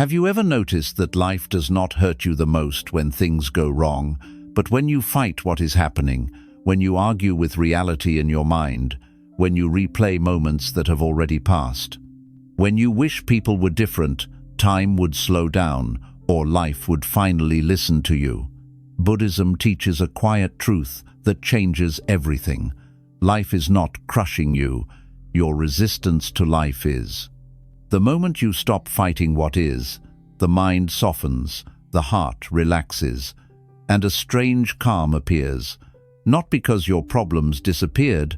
Have you ever noticed that life does not hurt you the most when things go wrong, but when you fight what is happening, when you argue with reality in your mind, when you replay moments that have already passed? When you wish people were different, time would slow down, or life would finally listen to you. Buddhism teaches a quiet truth that changes everything. Life is not crushing you, your resistance to life is. The moment you stop fighting what is, the mind softens, the heart relaxes, and a strange calm appears, not because your problems disappeared,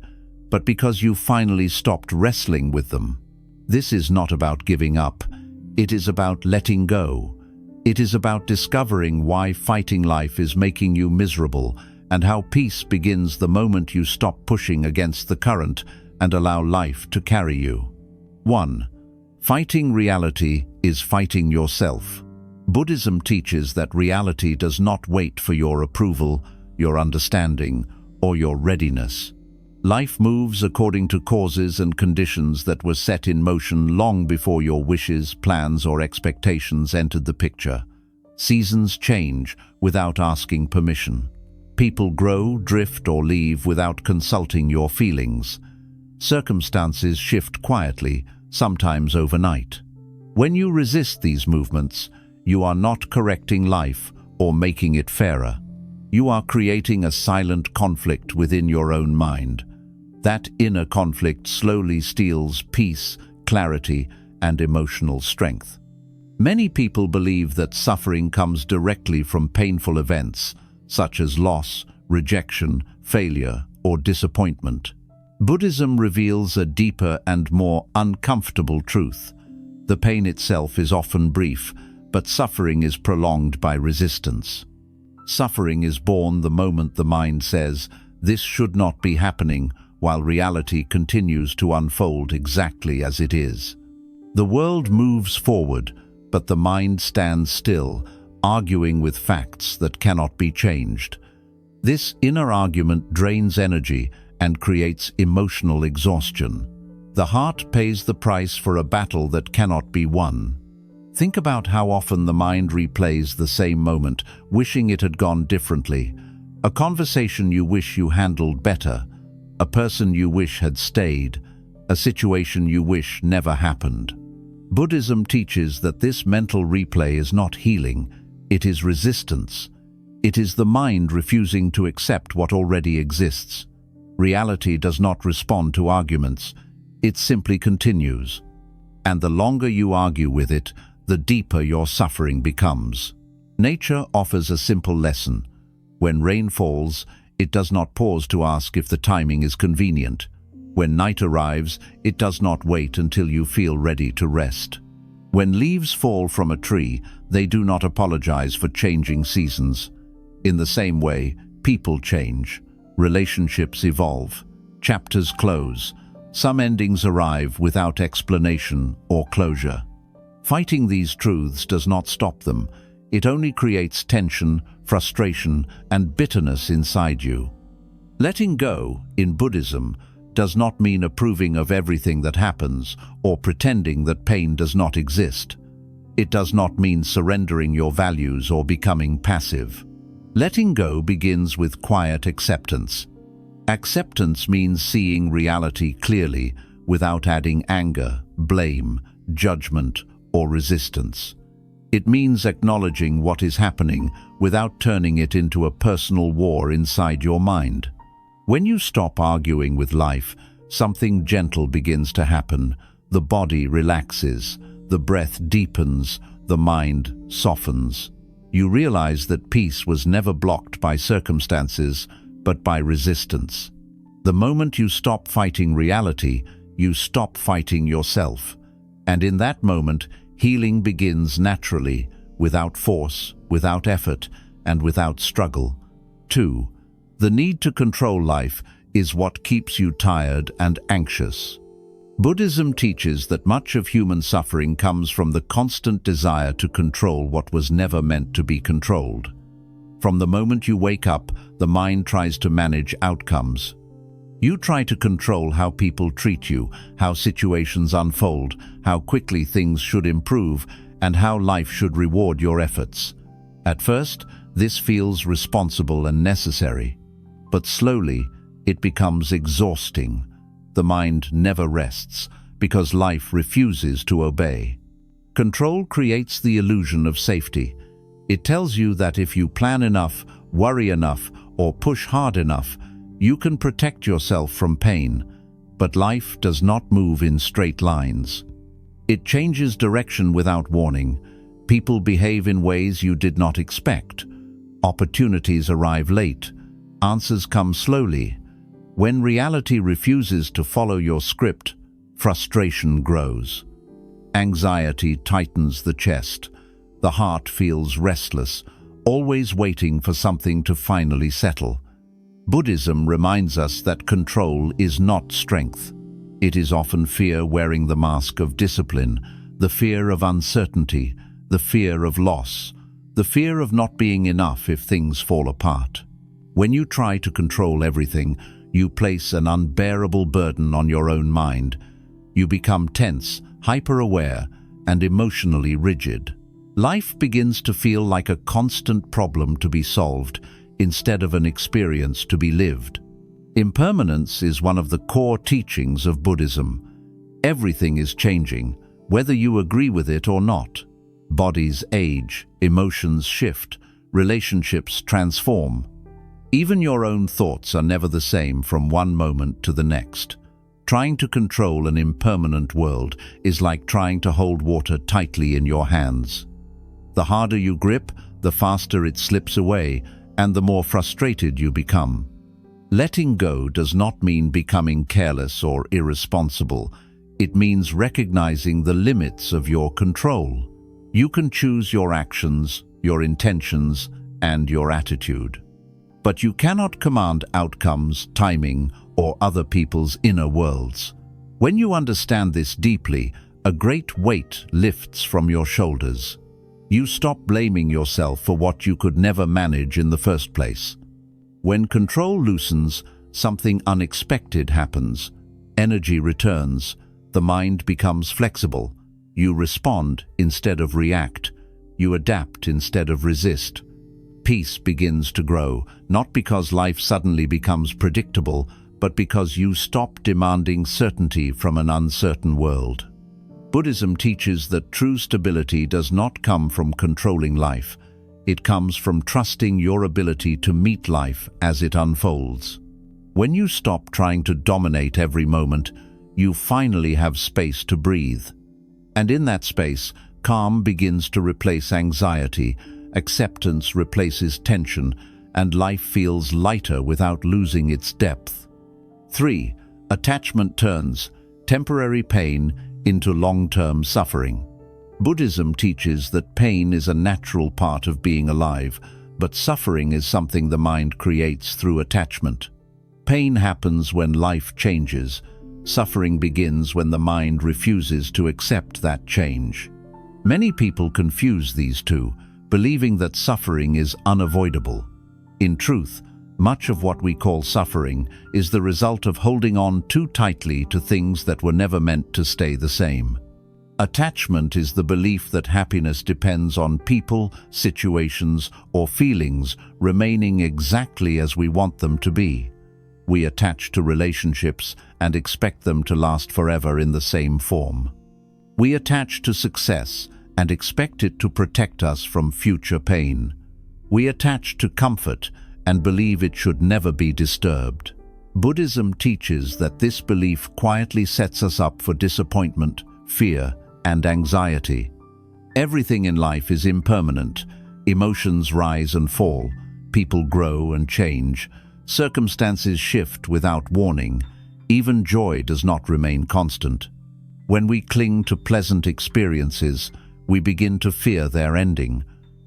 but because you finally stopped wrestling with them. This is not about giving up. It is about letting go. It is about discovering why fighting life is making you miserable, and how peace begins the moment you stop pushing against the current and allow life to carry you. 1. Fighting reality is fighting yourself. Buddhism teaches that reality does not wait for your approval, your understanding, or your readiness. Life moves according to causes and conditions that were set in motion long before your wishes, plans, or expectations entered the picture. Seasons change without asking permission. People grow, drift, or leave without consulting your feelings. Circumstances shift quietly, sometimes overnight. When you resist these movements, you are not correcting life or making it fairer. You are creating a silent conflict within your own mind. That inner conflict slowly steals peace, clarity, and emotional strength. Many people believe that suffering comes directly from painful events, such as loss, rejection, failure, or disappointment. Buddhism reveals a deeper and more uncomfortable truth. The pain itself is often brief, but suffering is prolonged by resistance. Suffering is born the moment the mind says, "This should not be happening," while reality continues to unfold exactly as it is. The world moves forward, but the mind stands still, arguing with facts that cannot be changed. This inner argument drains energy and creates emotional exhaustion. The heart pays the price for a battle that cannot be won. Think about how often the mind replays the same moment, wishing it had gone differently. A conversation you wish you handled better, a person you wish had stayed, a situation you wish never happened. Buddhism teaches that this mental replay is not healing, it is resistance. It is the mind refusing to accept what already exists. Reality does not respond to arguments, it simply continues. And the longer you argue with it, the deeper your suffering becomes. Nature offers a simple lesson. When rain falls, it does not pause to ask if the timing is convenient. When night arrives, it does not wait until you feel ready to rest. When leaves fall from a tree, they do not apologize for changing seasons. In the same way, people change. Relationships evolve. Chapters close. Some endings arrive without explanation or closure. Fighting these truths does not stop them. It only creates tension, frustration, and bitterness inside you. Letting go, in Buddhism, does not mean approving of everything that happens or pretending that pain does not exist. It does not mean surrendering your values or becoming passive. Letting go begins with quiet acceptance. Acceptance means seeing reality clearly without adding anger, blame, judgment, or resistance. It means acknowledging what is happening without turning it into a personal war inside your mind. When you stop arguing with life, something gentle begins to happen. The body relaxes, the breath deepens, the mind softens. You realize that peace was never blocked by circumstances, but by resistance. The moment you stop fighting reality, you stop fighting yourself. And in that moment, healing begins naturally, without force, without effort, and without struggle. 2. The need to control life is what keeps you tired and anxious. Buddhism teaches that much of human suffering comes from the constant desire to control what was never meant to be controlled. From the moment you wake up, the mind tries to manage outcomes. You try to control how people treat you, how situations unfold, how quickly things should improve, and how life should reward your efforts. At first, this feels responsible and necessary, but slowly it becomes exhausting. The mind never rests because life refuses to obey. Control creates the illusion of safety. It tells you that if you plan enough, worry enough, or push hard enough, you can protect yourself from pain. But life does not move in straight lines. It changes direction without warning. People behave in ways you did not expect. Opportunities arrive late. Answers come slowly. When reality refuses to follow your script, frustration grows. Anxiety tightens the chest. The heart feels restless, always waiting for something to finally settle. Buddhism reminds us that control is not strength. It is often fear wearing the mask of discipline, the fear of uncertainty, the fear of loss, the fear of not being enough if things fall apart. When you try to control everything, you place an unbearable burden on your own mind. You become tense, hyper-aware, and emotionally rigid. Life begins to feel like a constant problem to be solved, instead of an experience to be lived. Impermanence is one of the core teachings of Buddhism. Everything is changing, whether you agree with it or not. Bodies age, emotions shift, relationships transform. Even your own thoughts are never the same from one moment to the next. Trying to control an impermanent world is like trying to hold water tightly in your hands. The harder you grip, the faster it slips away, and the more frustrated you become. Letting go does not mean becoming careless or irresponsible. It means recognizing the limits of your control. You can choose your actions, your intentions, and your attitude. But you cannot command outcomes, timing, or other people's inner worlds. When you understand this deeply, a great weight lifts from your shoulders. You stop blaming yourself for what you could never manage in the first place. When control loosens, something unexpected happens. Energy returns. The mind becomes flexible. You respond instead of react. You adapt instead of resist. Peace begins to grow, not because life suddenly becomes predictable, but because you stop demanding certainty from an uncertain world. Buddhism teaches that true stability does not come from controlling life. It comes from trusting your ability to meet life as it unfolds. When you stop trying to dominate every moment, you finally have space to breathe. And in that space, calm begins to replace anxiety, acceptance replaces tension, and life feels lighter without losing its depth. 3. Attachment turns temporary pain into long-term suffering. Buddhism teaches that pain is a natural part of being alive, but suffering is something the mind creates through attachment. Pain happens when life changes. Suffering begins when the mind refuses to accept that change. Many people confuse these two, believing that suffering is unavoidable. In truth, much of what we call suffering is the result of holding on too tightly to things that were never meant to stay the same. Attachment is the belief that happiness depends on people, situations, or feelings remaining exactly as we want them to be. We attach to relationships and expect them to last forever in the same form. We attach to success and expect it to protect us from future pain. We attach to comfort and believe it should never be disturbed. Buddhism teaches that this belief quietly sets us up for disappointment, fear, and anxiety. Everything in life is impermanent. Emotions rise and fall. People grow and change. Circumstances shift without warning. Even joy does not remain constant. When we cling to pleasant experiences, we begin to fear their ending.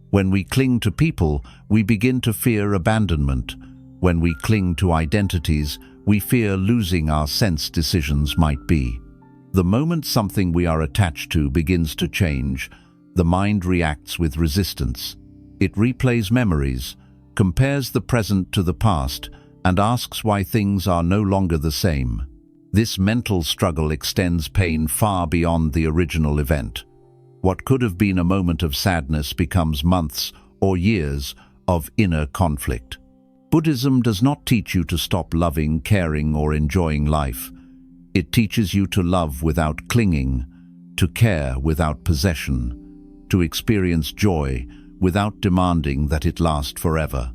When we cling to people, we begin to fear abandonment. When we cling to identities, we fear losing our sense decisions might be. The moment something we are attached to begins to change, the mind reacts with resistance. It replays memories, compares the present to the past, and asks why things are no longer the same. This mental struggle extends pain far beyond the original event. What could have been a moment of sadness becomes months or years of inner conflict. Buddhism does not teach you to stop loving, caring, or enjoying life. It teaches you to love without clinging, to care without possession, to experience joy without demanding that it last forever.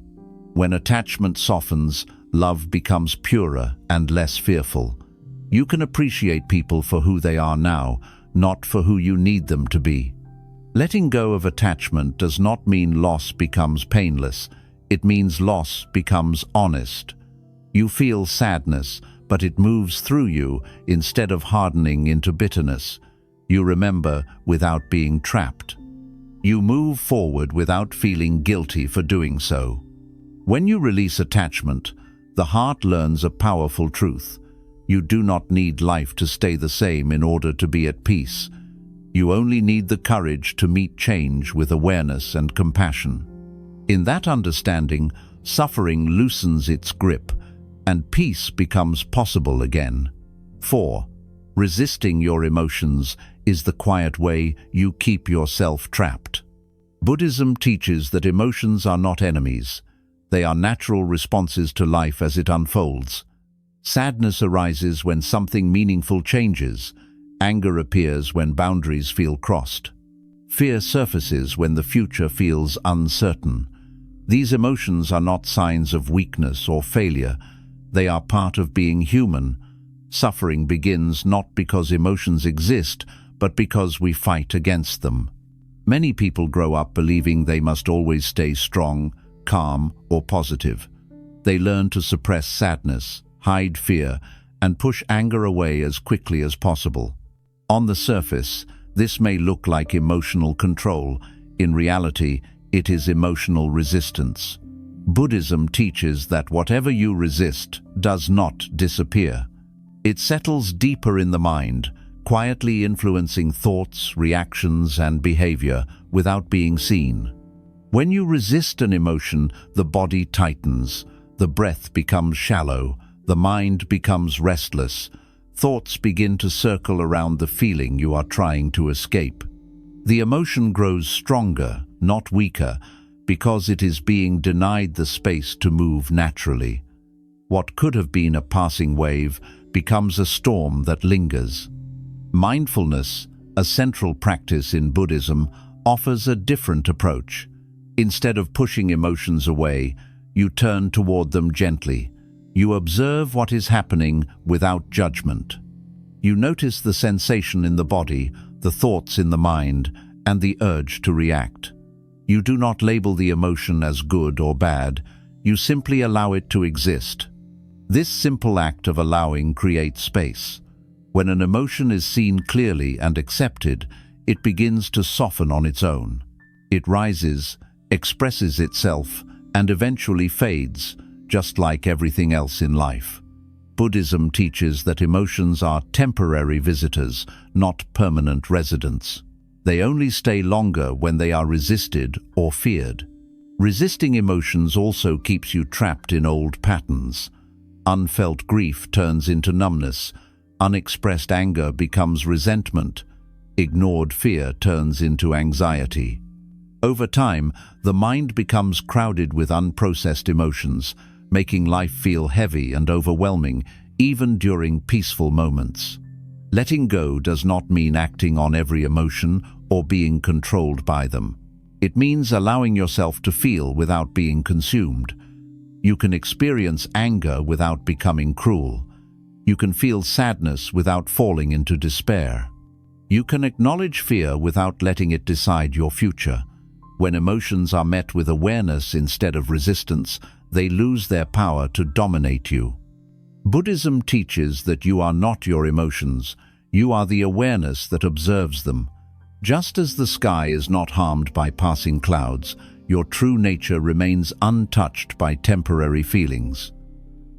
When attachment softens, love becomes purer and less fearful. You can appreciate people for who they are now, not for who you need them to be. Letting go of attachment does not mean loss becomes painless. It means loss becomes honest. You feel sadness, but it moves through you instead of hardening into bitterness. You remember without being trapped. You move forward without feeling guilty for doing so. When you release attachment, the heart learns a powerful truth. You do not need life to stay the same in order to be at peace. You only need the courage to meet change with awareness and compassion. In that understanding, suffering loosens its grip, and peace becomes possible again. 4. Resisting your emotions is the quiet way you keep yourself trapped. Buddhism teaches that emotions are not enemies. They are natural responses to life as it unfolds. Sadness arises when something meaningful changes. Anger appears when boundaries feel crossed. Fear surfaces when the future feels uncertain. These emotions are not signs of weakness or failure. They are part of being human. Suffering begins not because emotions exist, but because we fight against them. Many people grow up believing they must always stay strong, calm, or positive. They learn to suppress sadness, hide fear, and push anger away as quickly as possible. On the surface, this may look like emotional control. In reality, it is emotional resistance. Buddhism teaches that whatever you resist does not disappear. It settles deeper in the mind, quietly influencing thoughts, reactions, and behavior without being seen. When you resist an emotion, the body tightens, the breath becomes shallow, the mind becomes restless. Thoughts begin to circle around the feeling you are trying to escape. The emotion grows stronger, not weaker, because it is being denied the space to move naturally. What could have been a passing wave becomes a storm that lingers. Mindfulness, a central practice in Buddhism, offers a different approach. Instead of pushing emotions away, you turn toward them gently. You observe what is happening without judgment. You notice the sensation in the body, the thoughts in the mind, and the urge to react. You do not label the emotion as good or bad. You simply allow it to exist. This simple act of allowing creates space. When an emotion is seen clearly and accepted, it begins to soften on its own. It rises, expresses itself, and eventually fades, just like everything else in life. Buddhism teaches that emotions are temporary visitors, not permanent residents. They only stay longer when they are resisted or feared. Resisting emotions also keeps you trapped in old patterns. Unfelt grief turns into numbness. Unexpressed anger becomes resentment. Ignored fear turns into anxiety. Over time, the mind becomes crowded with unprocessed emotions, making life feel heavy and overwhelming, even during peaceful moments. Letting go does not mean acting on every emotion or being controlled by them. It means allowing yourself to feel without being consumed. You can experience anger without becoming cruel. You can feel sadness without falling into despair. You can acknowledge fear without letting it decide your future. When emotions are met with awareness instead of resistance, they lose their power to dominate you. Buddhism teaches that you are not your emotions. You are the awareness that observes them. Just as the sky is not harmed by passing clouds, your true nature remains untouched by temporary feelings.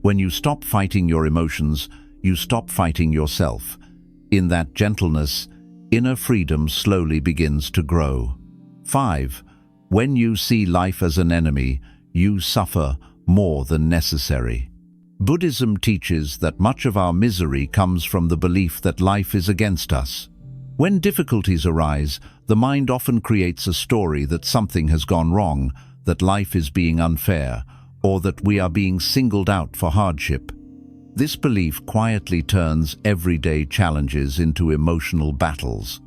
When you stop fighting your emotions, you stop fighting yourself. In that gentleness, inner freedom slowly begins to grow. 5. When you see life as an enemy, you suffer more than necessary. Buddhism teaches that much of our misery comes from the belief that life is against us. When difficulties arise, the mind often creates a story that something has gone wrong, that life is being unfair, or that we are being singled out for hardship. This belief quietly turns everyday challenges into emotional battles.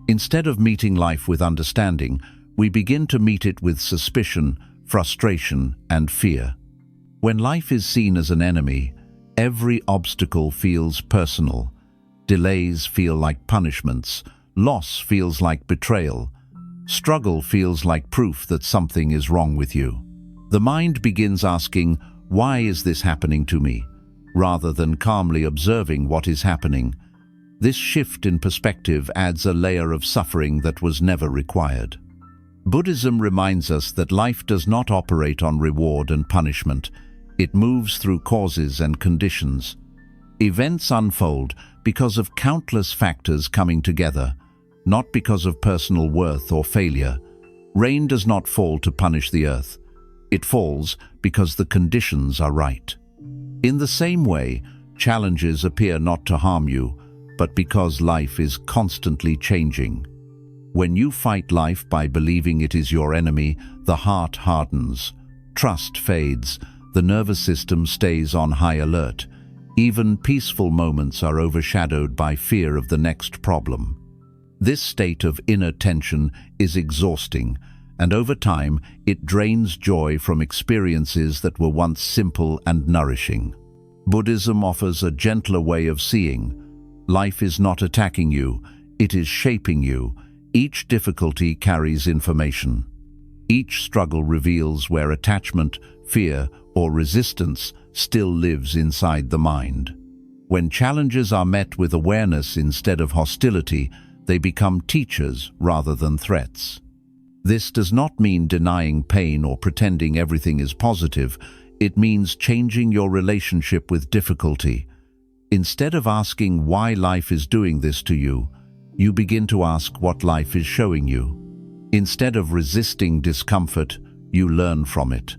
Instead of meeting life with understanding, we begin to meet it with suspicion, frustration, and fear. When life is seen as an enemy, every obstacle feels personal. Delays feel like punishments. Loss feels like betrayal. Struggle feels like proof that something is wrong with you. The mind begins asking, "Why is this happening to me?" rather than calmly observing what is happening. This shift in perspective adds a layer of suffering that was never required. Buddhism reminds us that life does not operate on reward and punishment. It moves through causes and conditions. Events unfold because of countless factors coming together, not because of personal worth or failure. Rain does not fall to punish the earth. It falls because the conditions are right. In the same way, challenges appear not to harm you, but because life is constantly changing. When you fight life by believing it is your enemy, the heart hardens, trust fades, the nervous system stays on high alert. Even peaceful moments are overshadowed by fear of the next problem. This state of inner tension is exhausting, and over time it drains joy from experiences that were once simple and nourishing. Buddhism offers a gentler way of seeing. Life is not attacking you, it is shaping you. Each difficulty carries information. Each struggle reveals where attachment, fear, or resistance still lives inside the mind. When challenges are met with awareness instead of hostility, they become teachers rather than threats. This does not mean denying pain or pretending everything is positive. It means changing your relationship with difficulty. Instead of asking why life is doing this to you, you begin to ask what life is showing you. Instead of resisting discomfort, you learn from it.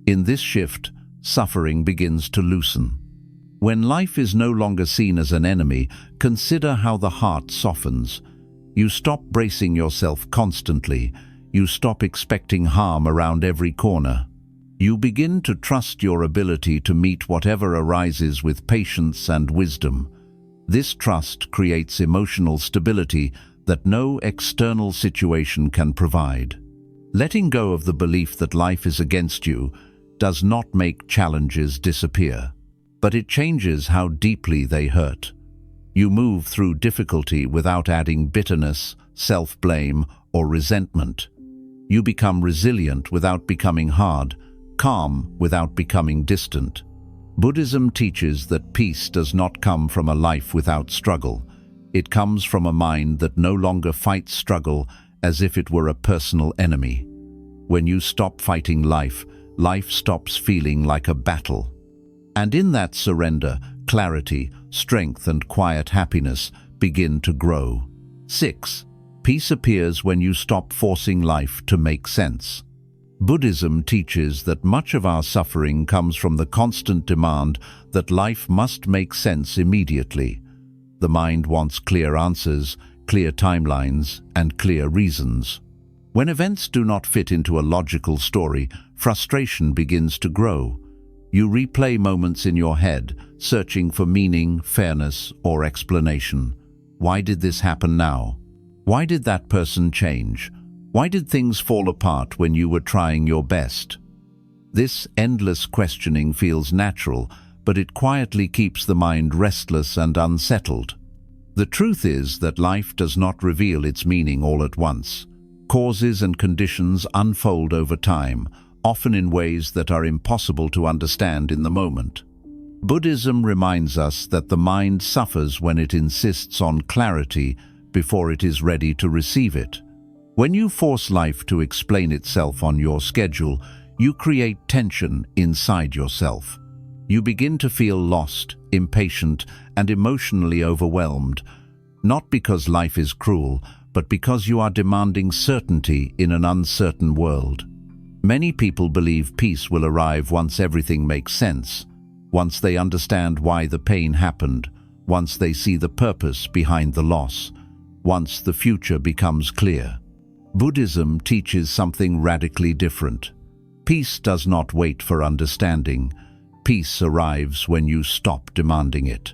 In this shift, suffering begins to loosen. When life is no longer seen as an enemy, consider how the heart softens. You stop bracing yourself constantly. You stop expecting harm around every corner. You begin to trust your ability to meet whatever arises with patience and wisdom. This trust creates emotional stability that no external situation can provide. Letting go of the belief that life is against you does not make challenges disappear, but it changes how deeply they hurt. You move through difficulty without adding bitterness, self-blame, or resentment. You become resilient without becoming hard, calm without becoming distant. Buddhism teaches that peace does not come from a life without struggle. It comes from a mind that no longer fights struggle as if it were a personal enemy. When you stop fighting life, life stops feeling like a battle. And in that surrender, clarity, strength, and quiet happiness begin to grow. 6. Peace appears when you stop forcing life to make sense. Buddhism teaches that much of our suffering comes from the constant demand that life must make sense immediately. The mind wants clear answers, clear timelines, and clear reasons. When events do not fit into a logical story, frustration begins to grow. You replay moments in your head, searching for meaning, fairness, or explanation. Why did this happen now? Why did that person change? Why did things fall apart when you were trying your best? This endless questioning feels natural, but it quietly keeps the mind restless and unsettled. The truth is that life does not reveal its meaning all at once. Causes and conditions unfold over time, often in ways that are impossible to understand in the moment. Buddhism reminds us that the mind suffers when it insists on clarity before it is ready to receive it. When you force life to explain itself on your schedule, you create tension inside yourself. You begin to feel lost, impatient, and emotionally overwhelmed, not because life is cruel, but because you are demanding certainty in an uncertain world. Many people believe peace will arrive once everything makes sense, once they understand why the pain happened, once they see the purpose behind the loss. once the future becomes clear. Buddhism teaches something radically different. Peace does not wait for understanding. Peace arrives when you stop demanding it.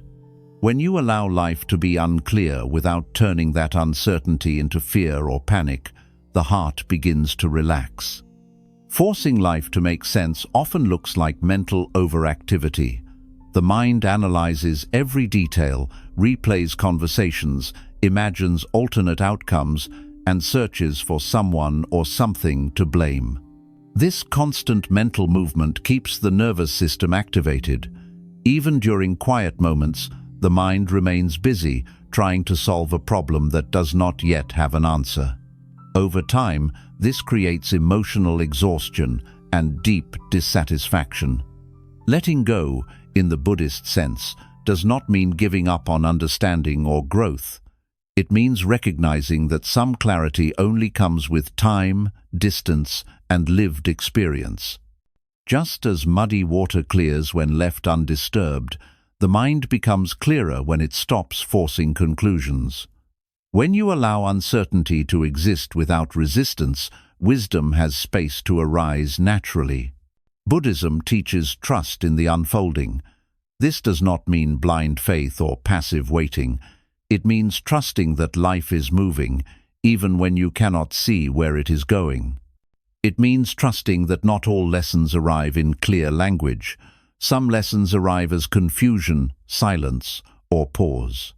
When you allow life to be unclear without turning that uncertainty into fear or panic, the heart begins to relax. Forcing life to make sense often looks like mental overactivity. The mind analyzes every detail, replays conversations, imagines alternate outcomes, and searches for someone or something to blame. This constant mental movement keeps the nervous system activated. Even during quiet moments, the mind remains busy trying to solve a problem that does not yet have an answer. Over time, this creates emotional exhaustion and deep dissatisfaction. Letting go, in the Buddhist sense, does not mean giving up on understanding or growth. It means recognizing that some clarity only comes with time, distance, and lived experience. Just as muddy water clears when left undisturbed, the mind becomes clearer when it stops forcing conclusions. When you allow uncertainty to exist without resistance, wisdom has space to arise naturally. Buddhism teaches trust in the unfolding. This does not mean blind faith or passive waiting. It means trusting that life is moving, even when you cannot see where it is going. It means trusting that not all lessons arrive in clear language. Some lessons arrive as confusion, silence, or pause.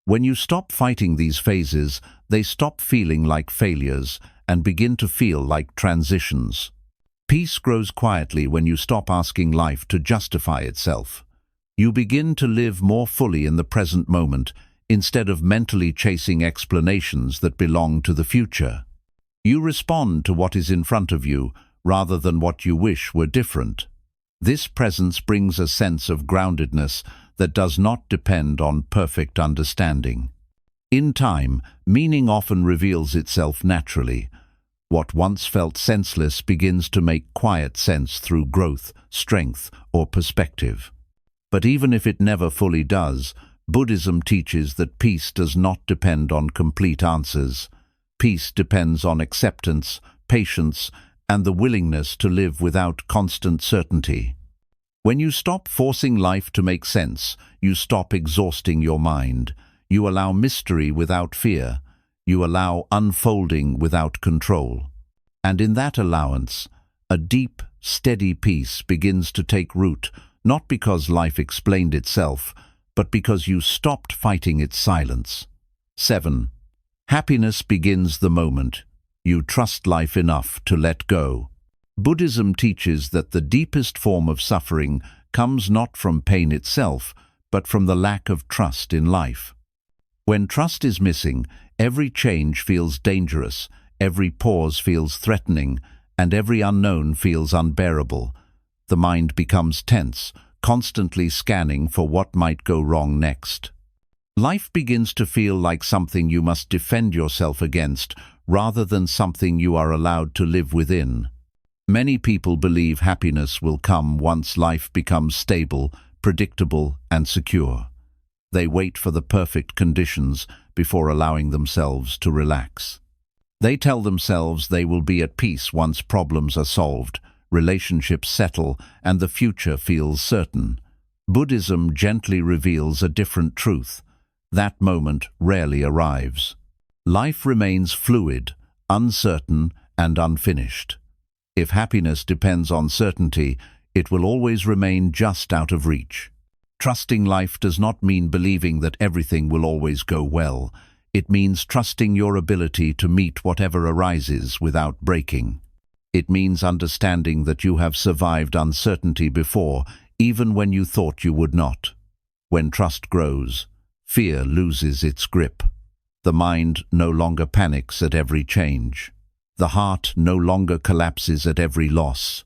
When you stop fighting these phases, they stop feeling like failures and begin to feel like transitions. Peace grows quietly when you stop asking life to justify itself. You begin to live more fully in the present moment, instead of mentally chasing explanations that belong to the future. You respond to what is in front of you, rather than what you wish were different. This presence brings a sense of groundedness that does not depend on perfect understanding. In time, meaning often reveals itself naturally. What once felt senseless begins to make quiet sense through growth, strength, or perspective. But even if it never fully does, Buddhism teaches that peace does not depend on complete answers. Peace depends on acceptance, patience, and the willingness to live without constant certainty. When you stop forcing life to make sense, you stop exhausting your mind. You allow mystery without fear. You allow unfolding without control. And in that allowance, a deep, steady peace begins to take root, not because life explained itself, but because you stopped fighting its silence. 7. Happiness begins the moment you trust life enough to let go. Buddhism teaches that the deepest form of suffering comes not from pain itself, but from the lack of trust in life. When trust is missing, every change feels dangerous, every pause feels threatening, and every unknown feels unbearable. The mind becomes tense, constantly scanning for what might go wrong next. Life begins to feel like something you must defend yourself against, rather than something you are allowed to live within. Many people believe happiness will come once life becomes stable, predictable, and secure. They wait for the perfect conditions before allowing themselves to relax. They tell themselves they will be at peace once problems are solved, relationships settle, and the future feels certain. Buddhism gently reveals a different truth. That moment rarely arrives. Life remains fluid, uncertain, and unfinished. If happiness depends on certainty, it will always remain just out of reach. Trusting life does not mean believing that everything will always go well. It means trusting your ability to meet whatever arises without breaking. It means understanding that you have survived uncertainty before, even when you thought you would not. When trust grows, fear loses its grip. The mind no longer panics at every change. The heart no longer collapses at every loss.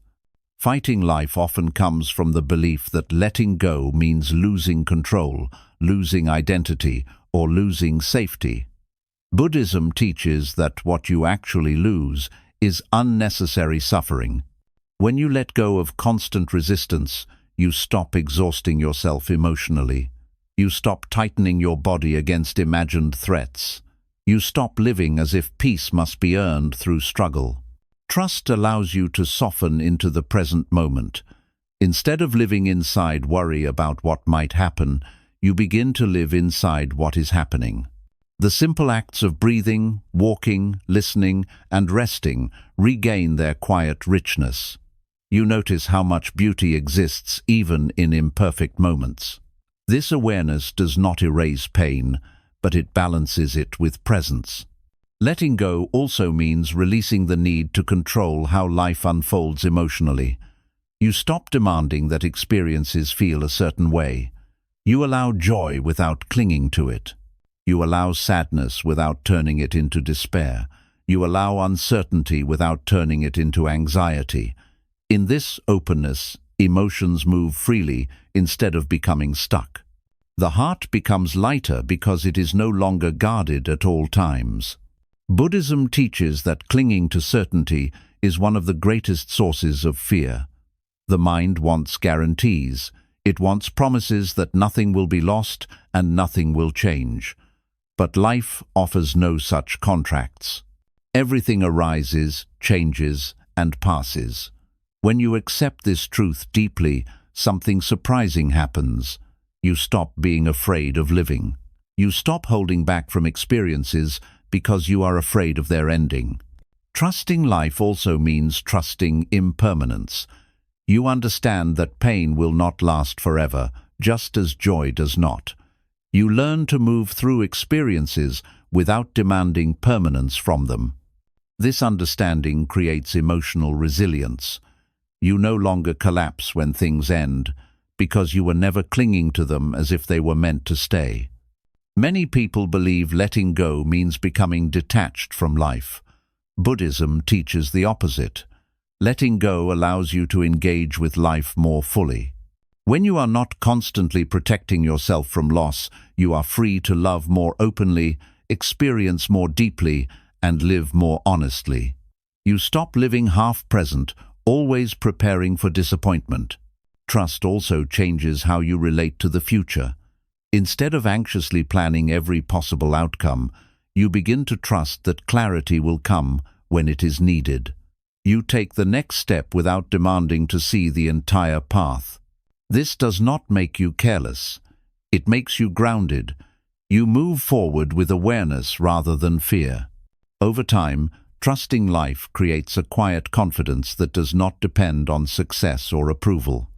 Fighting life often comes from the belief that letting go means losing control, losing identity, or losing safety. Buddhism teaches that what you actually lose is unnecessary suffering. When you let go of constant resistance, you stop exhausting yourself emotionally. You stop tightening your body against imagined threats. You stop living as if peace must be earned through struggle. Trust allows you to soften into the present moment. Instead of living inside worry about what might happen, you begin to live inside what is happening. The simple acts of breathing, walking, listening, and resting regain their quiet richness. You notice how much beauty exists even in imperfect moments. This awareness does not erase pain, but it balances it with presence. Letting go also means releasing the need to control how life unfolds emotionally. You stop demanding that experiences feel a certain way. You allow joy without clinging to it. You allow sadness without turning it into despair. You allow uncertainty without turning it into anxiety. In this openness, emotions move freely instead of becoming stuck. The heart becomes lighter because it is no longer guarded at all times. Buddhism teaches that clinging to certainty is one of the greatest sources of fear. The mind wants guarantees. It wants promises that nothing will be lost and nothing will change. But life offers no such contracts. Everything arises, changes, and passes. When you accept this truth deeply, something surprising happens. You stop being afraid of living. You stop holding back from experiences because you are afraid of their ending. Trusting life also means trusting impermanence. You understand that pain will not last forever, just as joy does not. You learn to move through experiences without demanding permanence from them. This understanding creates emotional resilience. You no longer collapse when things end, because you were never clinging to them as if they were meant to stay. Many people believe letting go means becoming detached from life. Buddhism teaches the opposite. Letting go allows you to engage with life more fully. When you are not constantly protecting yourself from loss, you are free to love more openly, experience more deeply, and live more honestly. You stop living half-present, always preparing for disappointment. Trust also changes how you relate to the future. Instead of anxiously planning every possible outcome, you begin to trust that clarity will come when it is needed. You take the next step without demanding to see the entire path. This does not make you careless. It makes you grounded. You move forward with awareness rather than fear. Over time, trusting life creates a quiet confidence that does not depend on success or approval.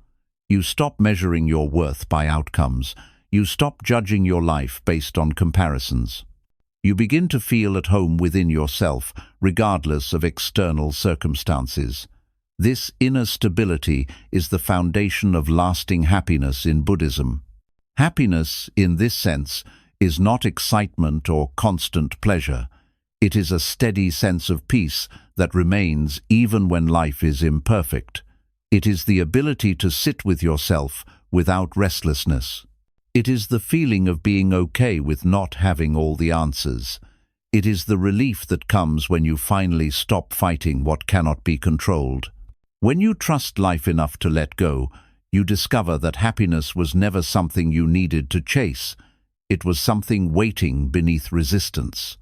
You stop measuring your worth by outcomes. You stop judging your life based on comparisons. You begin to feel at home within yourself, regardless of external circumstances. This inner stability is the foundation of lasting happiness in Buddhism. Happiness, in this sense, is not excitement or constant pleasure. It is a steady sense of peace that remains even when life is imperfect. It is the ability to sit with yourself without restlessness. It is the feeling of being okay with not having all the answers. It is the relief that comes when you finally stop fighting what cannot be controlled. When you trust life enough to let go, you discover that happiness was never something you needed to chase. It was something waiting beneath resistance.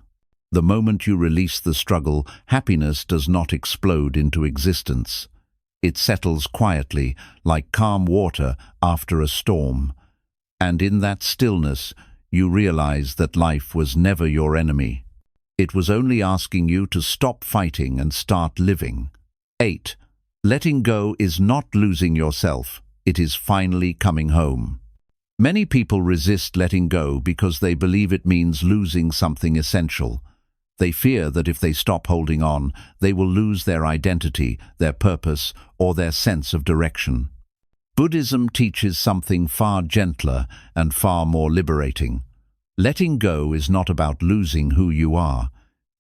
The moment you release the struggle, happiness does not explode into existence. It settles quietly, like calm water after a storm. And in that stillness, you realize that life was never your enemy. It was only asking you to stop fighting and start living. 8. Letting go is not losing yourself. It is finally coming home. Many people resist letting go because they believe it means losing something essential. They fear that if they stop holding on, they will lose their identity, their purpose, or their sense of direction. Buddhism teaches something far gentler and far more liberating. Letting go is not about losing who you are.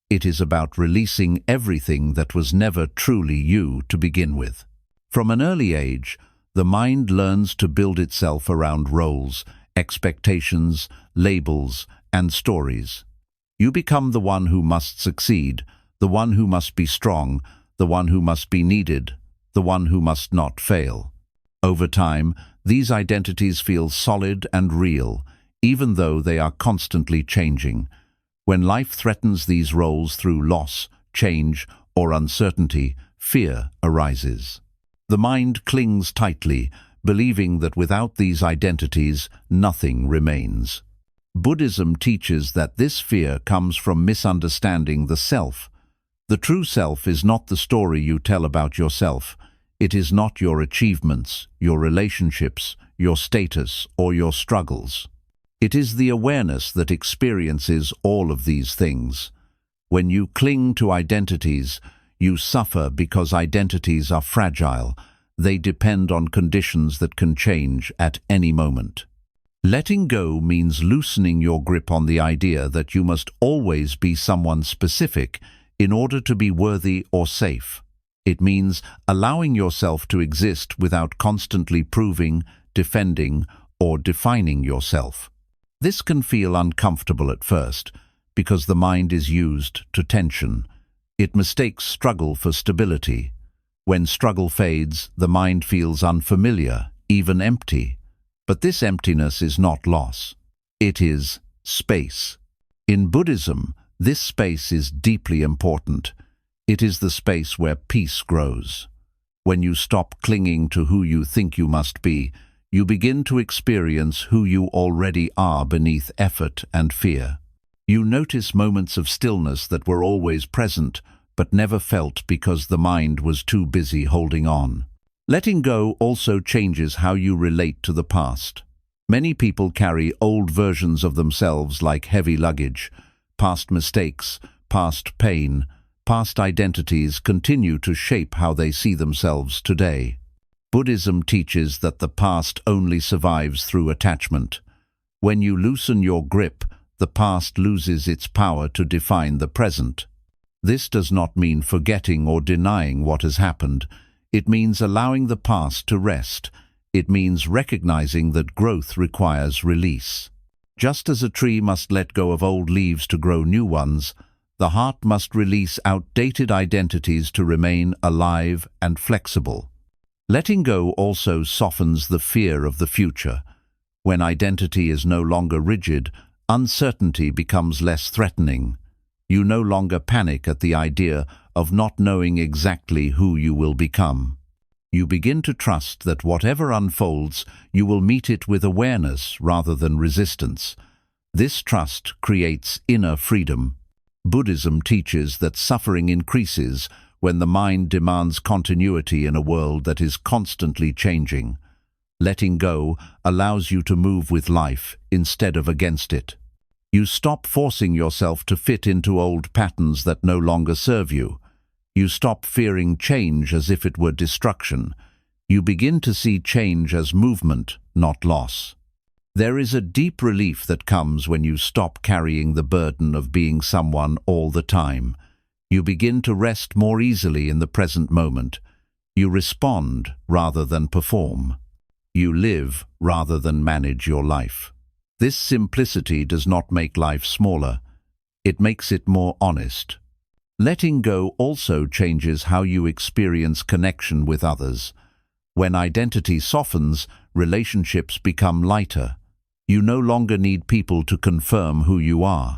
It is about releasing everything that was never truly you to begin with. From an early age, the mind learns to build itself around roles, expectations, labels, and stories. You become the one who must succeed, the one who must be strong, the one who must be needed, the one who must not fail. Over time, these identities feel solid and real, even though they are constantly changing. When life threatens these roles through loss, change, or uncertainty, fear arises. The mind clings tightly, believing that without these identities, nothing remains. Buddhism teaches that this fear comes from misunderstanding the self. The true self is not the story you tell about yourself. It is not your achievements, your relationships, your status, or your struggles. It is the awareness that experiences all of these things. When you cling to identities, you suffer because identities are fragile. They depend on conditions that can change at any moment. Letting go means loosening your grip on the idea that you must always be someone specific in order to be worthy or safe. It means allowing yourself to exist without constantly proving, defending, or defining yourself. This can feel uncomfortable at first, because the mind is used to tension. It mistakes struggle for stability. When struggle fades, the mind feels unfamiliar, even empty. But this emptiness is not loss. It is space. In Buddhism, this space is deeply important. It is the space where peace grows. When you stop clinging to who you think you must be, you begin to experience who you already are beneath effort and fear. You notice moments of stillness that were always present, but never felt because the mind was too busy holding on. Letting go also changes how you relate to the past. Many people carry old versions of themselves like heavy luggage. Past mistakes, past pain, past identities continue to shape how they see themselves today. Buddhism teaches that the past only survives through attachment. When you loosen your grip, the past loses its power to define the present. This does not mean forgetting or denying what has happened. It means allowing the past to rest. It means recognizing that growth requires release. Just as a tree must let go of old leaves to grow new ones, the heart must release outdated identities to remain alive and flexible. Letting go also softens the fear of the future. When identity is no longer rigid, uncertainty becomes less threatening. You no longer panic at the idea of not knowing exactly who you will become. You begin to trust that whatever unfolds, you will meet it with awareness rather than resistance. This trust creates inner freedom. Buddhism teaches that suffering increases when the mind demands continuity in a world that is constantly changing. Letting go allows you to move with life instead of against it. You stop forcing yourself to fit into old patterns that no longer serve you. You stop fearing change as if it were destruction. You begin to see change as movement, not loss. There is a deep relief that comes when you stop carrying the burden of being someone all the time. You begin to rest more easily in the present moment. You respond rather than perform. You live rather than manage your life. This simplicity does not make life smaller. It makes it more honest. Letting go also changes how you experience connection with others. When identity softens, relationships become lighter. You no longer need people to confirm who you are.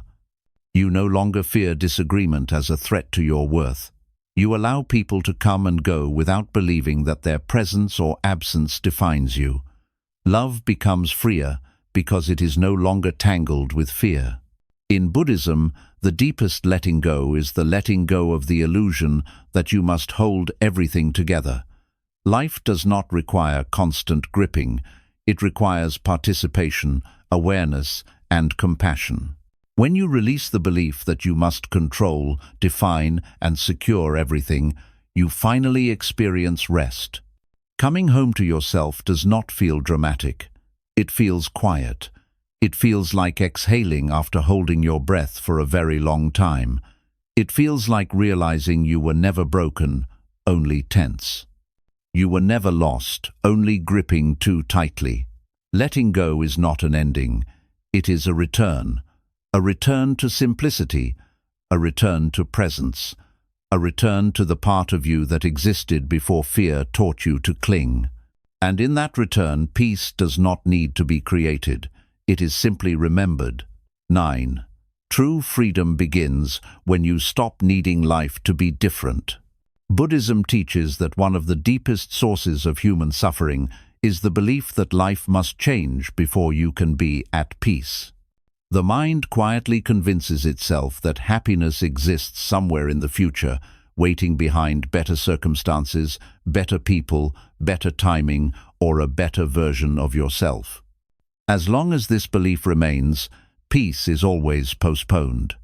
You no longer fear disagreement as a threat to your worth. You allow people to come and go without believing that their presence or absence defines you. Love becomes freer because it is no longer tangled with fear. In Buddhism, the deepest letting go is the letting go of the illusion that you must hold everything together. Life does not require constant gripping. It requires participation, awareness, and compassion. When you release the belief that you must control, define, and secure everything, you finally experience rest. Coming home to yourself does not feel dramatic. It feels quiet. It feels like exhaling after holding your breath for a very long time. It feels like realizing you were never broken, only tense. You were never lost, only gripping too tightly. Letting go is not an ending. It is a return to simplicity, a return to presence, a return to the part of you that existed before fear taught you to cling. And in that return, peace does not need to be created. It is simply remembered. 9. True freedom begins when you stop needing life to be different. Buddhism teaches that one of the deepest sources of human suffering is the belief that life must change before you can be at peace. The mind quietly convinces itself that happiness exists somewhere in the future, waiting behind better circumstances, better people, better timing, or a better version of yourself. As long as this belief remains, peace is always postponed.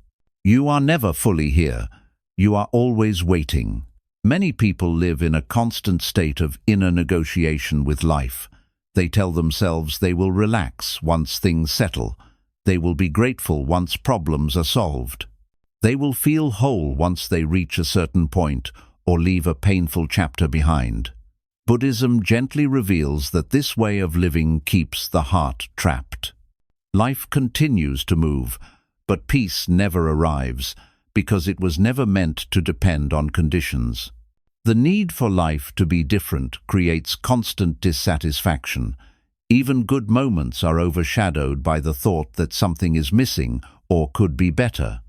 You are never fully here. You are always waiting. Many people live in a constant state of inner negotiation with life. They tell themselves they will relax once things settle. They will be grateful once problems are solved. They will feel whole once they reach a certain point or leave a painful chapter behind. Buddhism gently reveals that this way of living keeps the heart trapped. Life continues to move, but peace never arrives because it was never meant to depend on conditions. The need for life to be different creates constant dissatisfaction. Even good moments are overshadowed by the thought that something is missing or could be better.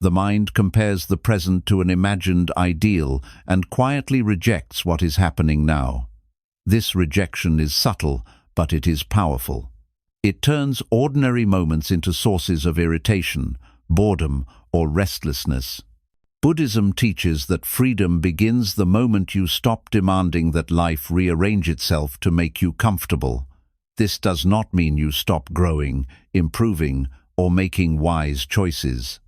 The mind compares the present to an imagined ideal and quietly rejects what is happening now. This rejection is subtle, but it is powerful. It turns ordinary moments into sources of irritation, boredom, or restlessness. Buddhism teaches that freedom begins the moment you stop demanding that life rearrange itself to make you comfortable. This does not mean you stop growing, improving, or making wise choices.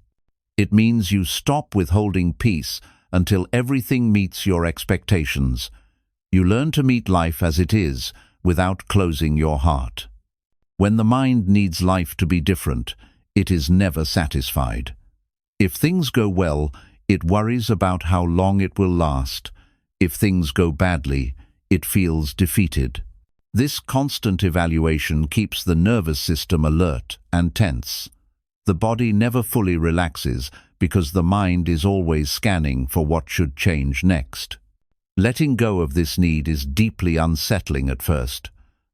It means you stop withholding peace until everything meets your expectations. You learn to meet life as it is, without closing your heart. When the mind needs life to be different, it is never satisfied. If things go well, it worries about how long it will last. If things go badly, it feels defeated. This constant evaluation keeps the nervous system alert and tense. The body never fully relaxes because the mind is always scanning for what should change next. Letting go of this need is deeply unsettling at first.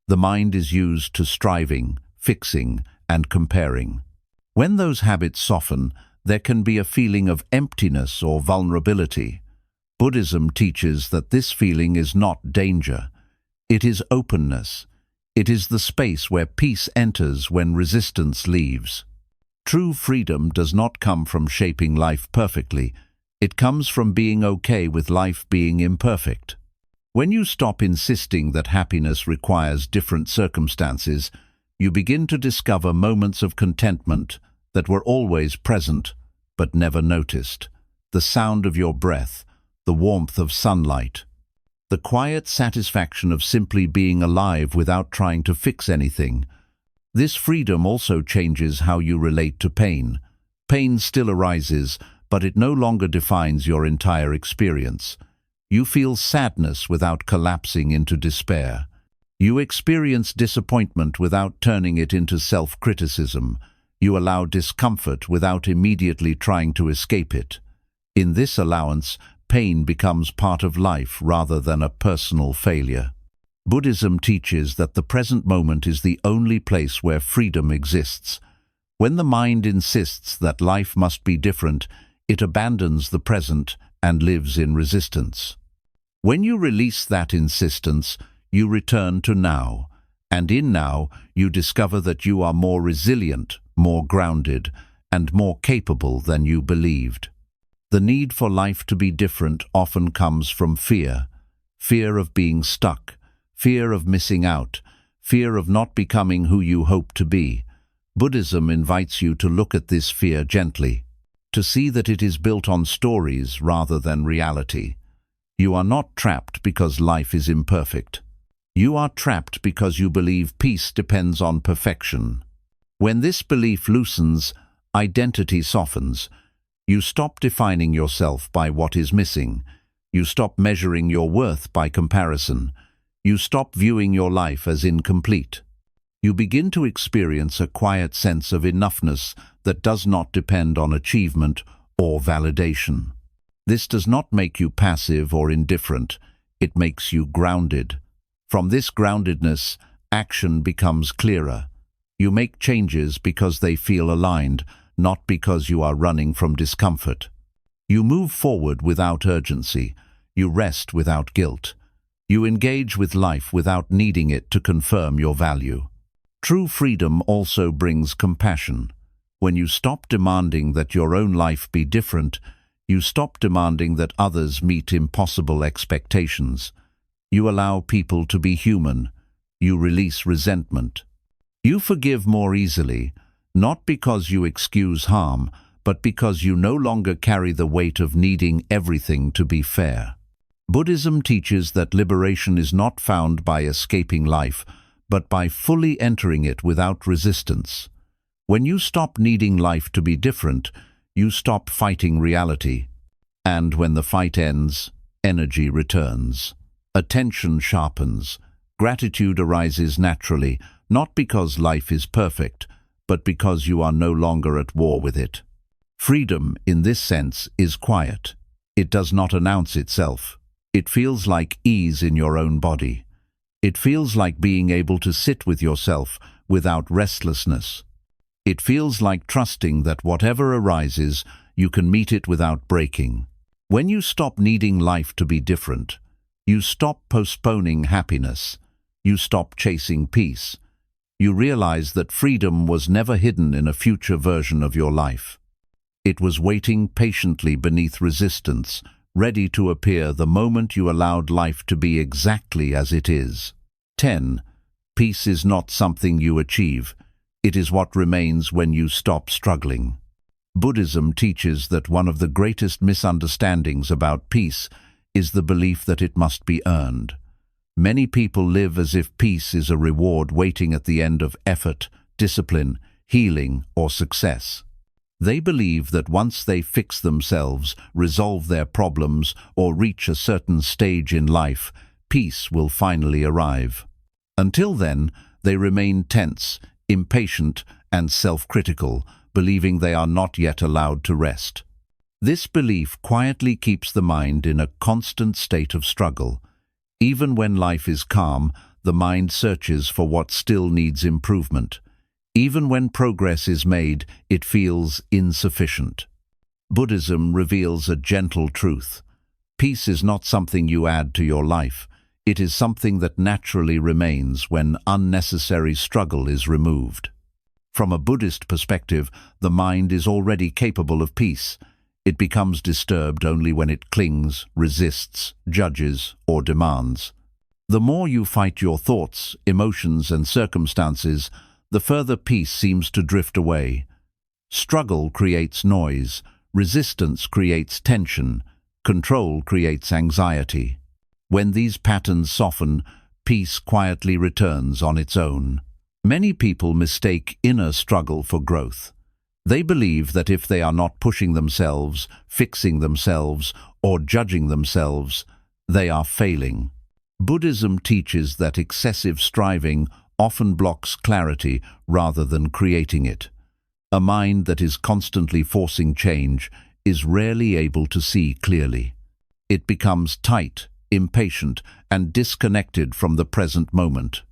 The mind is used to striving, fixing, and comparing. When those habits soften, there can be a feeling of emptiness or vulnerability. Buddhism teaches that this feeling is not danger. It is openness. It is the space where peace enters when resistance leaves. True freedom does not come from shaping life perfectly. It comes from being okay with life being imperfect. When you stop insisting that happiness requires different circumstances, you begin to discover moments of contentment that were always present but never noticed. The sound of your breath, the warmth of sunlight, the quiet satisfaction of simply being alive without trying to fix anything. This freedom also changes how you relate to pain. Pain still arises, but it no longer defines your entire experience. You feel sadness without collapsing into despair. You experience disappointment without turning it into self-criticism. You allow discomfort without immediately trying to escape it. In this allowance, pain becomes part of life rather than a personal failure. Buddhism teaches that the present moment is the only place where freedom exists. When the mind insists that life must be different, it abandons the present and lives in resistance. When you release that insistence, you return to now, and in now you discover that you are more resilient, more grounded, and more capable than you believed. The need for life to be different often comes from fear. Fear of being stuck, fear of missing out, fear of not becoming who you hope to be. Buddhism invites you to look at this fear gently, to see that it is built on stories rather than reality. You are not trapped because life is imperfect. You are trapped because you believe peace depends on perfection. When this belief loosens, identity softens. You stop defining yourself by what is missing. You stop measuring your worth by comparison. You stop viewing your life as incomplete. You begin to experience a quiet sense of enoughness that does not depend on achievement or validation. This does not make you passive or indifferent. It makes you grounded. From this groundedness, action becomes clearer. You make changes because they feel aligned, not because you are running from discomfort. You move forward without urgency. You rest without guilt. You engage with life without needing it to confirm your value. True freedom also brings compassion. When you stop demanding that your own life be different, you stop demanding that others meet impossible expectations. You allow people to be human. You release resentment. You forgive more easily, not because you excuse harm, but because you no longer carry the weight of needing everything to be fair. Buddhism teaches that liberation is not found by escaping life, but by fully entering it without resistance. When you stop needing life to be different, you stop fighting reality. And when the fight ends, energy returns. Attention sharpens. Gratitude arises naturally, not because life is perfect, but because you are no longer at war with it. Freedom, in this sense, is quiet. It does not announce itself. It feels like ease in your own body. It feels like being able to sit with yourself without restlessness. It feels like trusting that whatever arises, you can meet it without breaking. When you stop needing life to be different, you stop postponing happiness. You stop chasing peace. You realize that freedom was never hidden in a future version of your life. It was waiting patiently beneath resistance, ready to appear the moment you allowed life to be exactly as it is. 10. Peace is not something you achieve. It is what remains when you stop struggling. Buddhism teaches that one of the greatest misunderstandings about peace is the belief that it must be earned. Many people live as if peace is a reward waiting at the end of effort, discipline, healing, or success. They believe that once they fix themselves, resolve their problems, or reach a certain stage in life, peace will finally arrive. Until then, they remain tense, impatient, and self-critical, believing they are not yet allowed to rest. This belief quietly keeps the mind in a constant state of struggle. Even when life is calm, the mind searches for what still needs improvement. Even when progress is made, it feels insufficient. Buddhism reveals a gentle truth. Peace is not something you add to your life. It is something that naturally remains when unnecessary struggle is removed. From a Buddhist perspective, the mind is already capable of peace. It becomes disturbed only when it clings, resists, judges, or demands. The more you fight your thoughts, emotions, and circumstances, the further peace seems to drift away. Struggle creates noise, resistance creates tension, control creates anxiety. When these patterns soften, peace quietly returns on its own. Many people mistake inner struggle for growth. They believe that if they are not pushing themselves, fixing themselves, or judging themselves, they are failing. Buddhism teaches that excessive striving often blocks clarity rather than creating it. A mind that is constantly forcing change is rarely able to see clearly. It becomes tight, impatient, and disconnected from the present moment.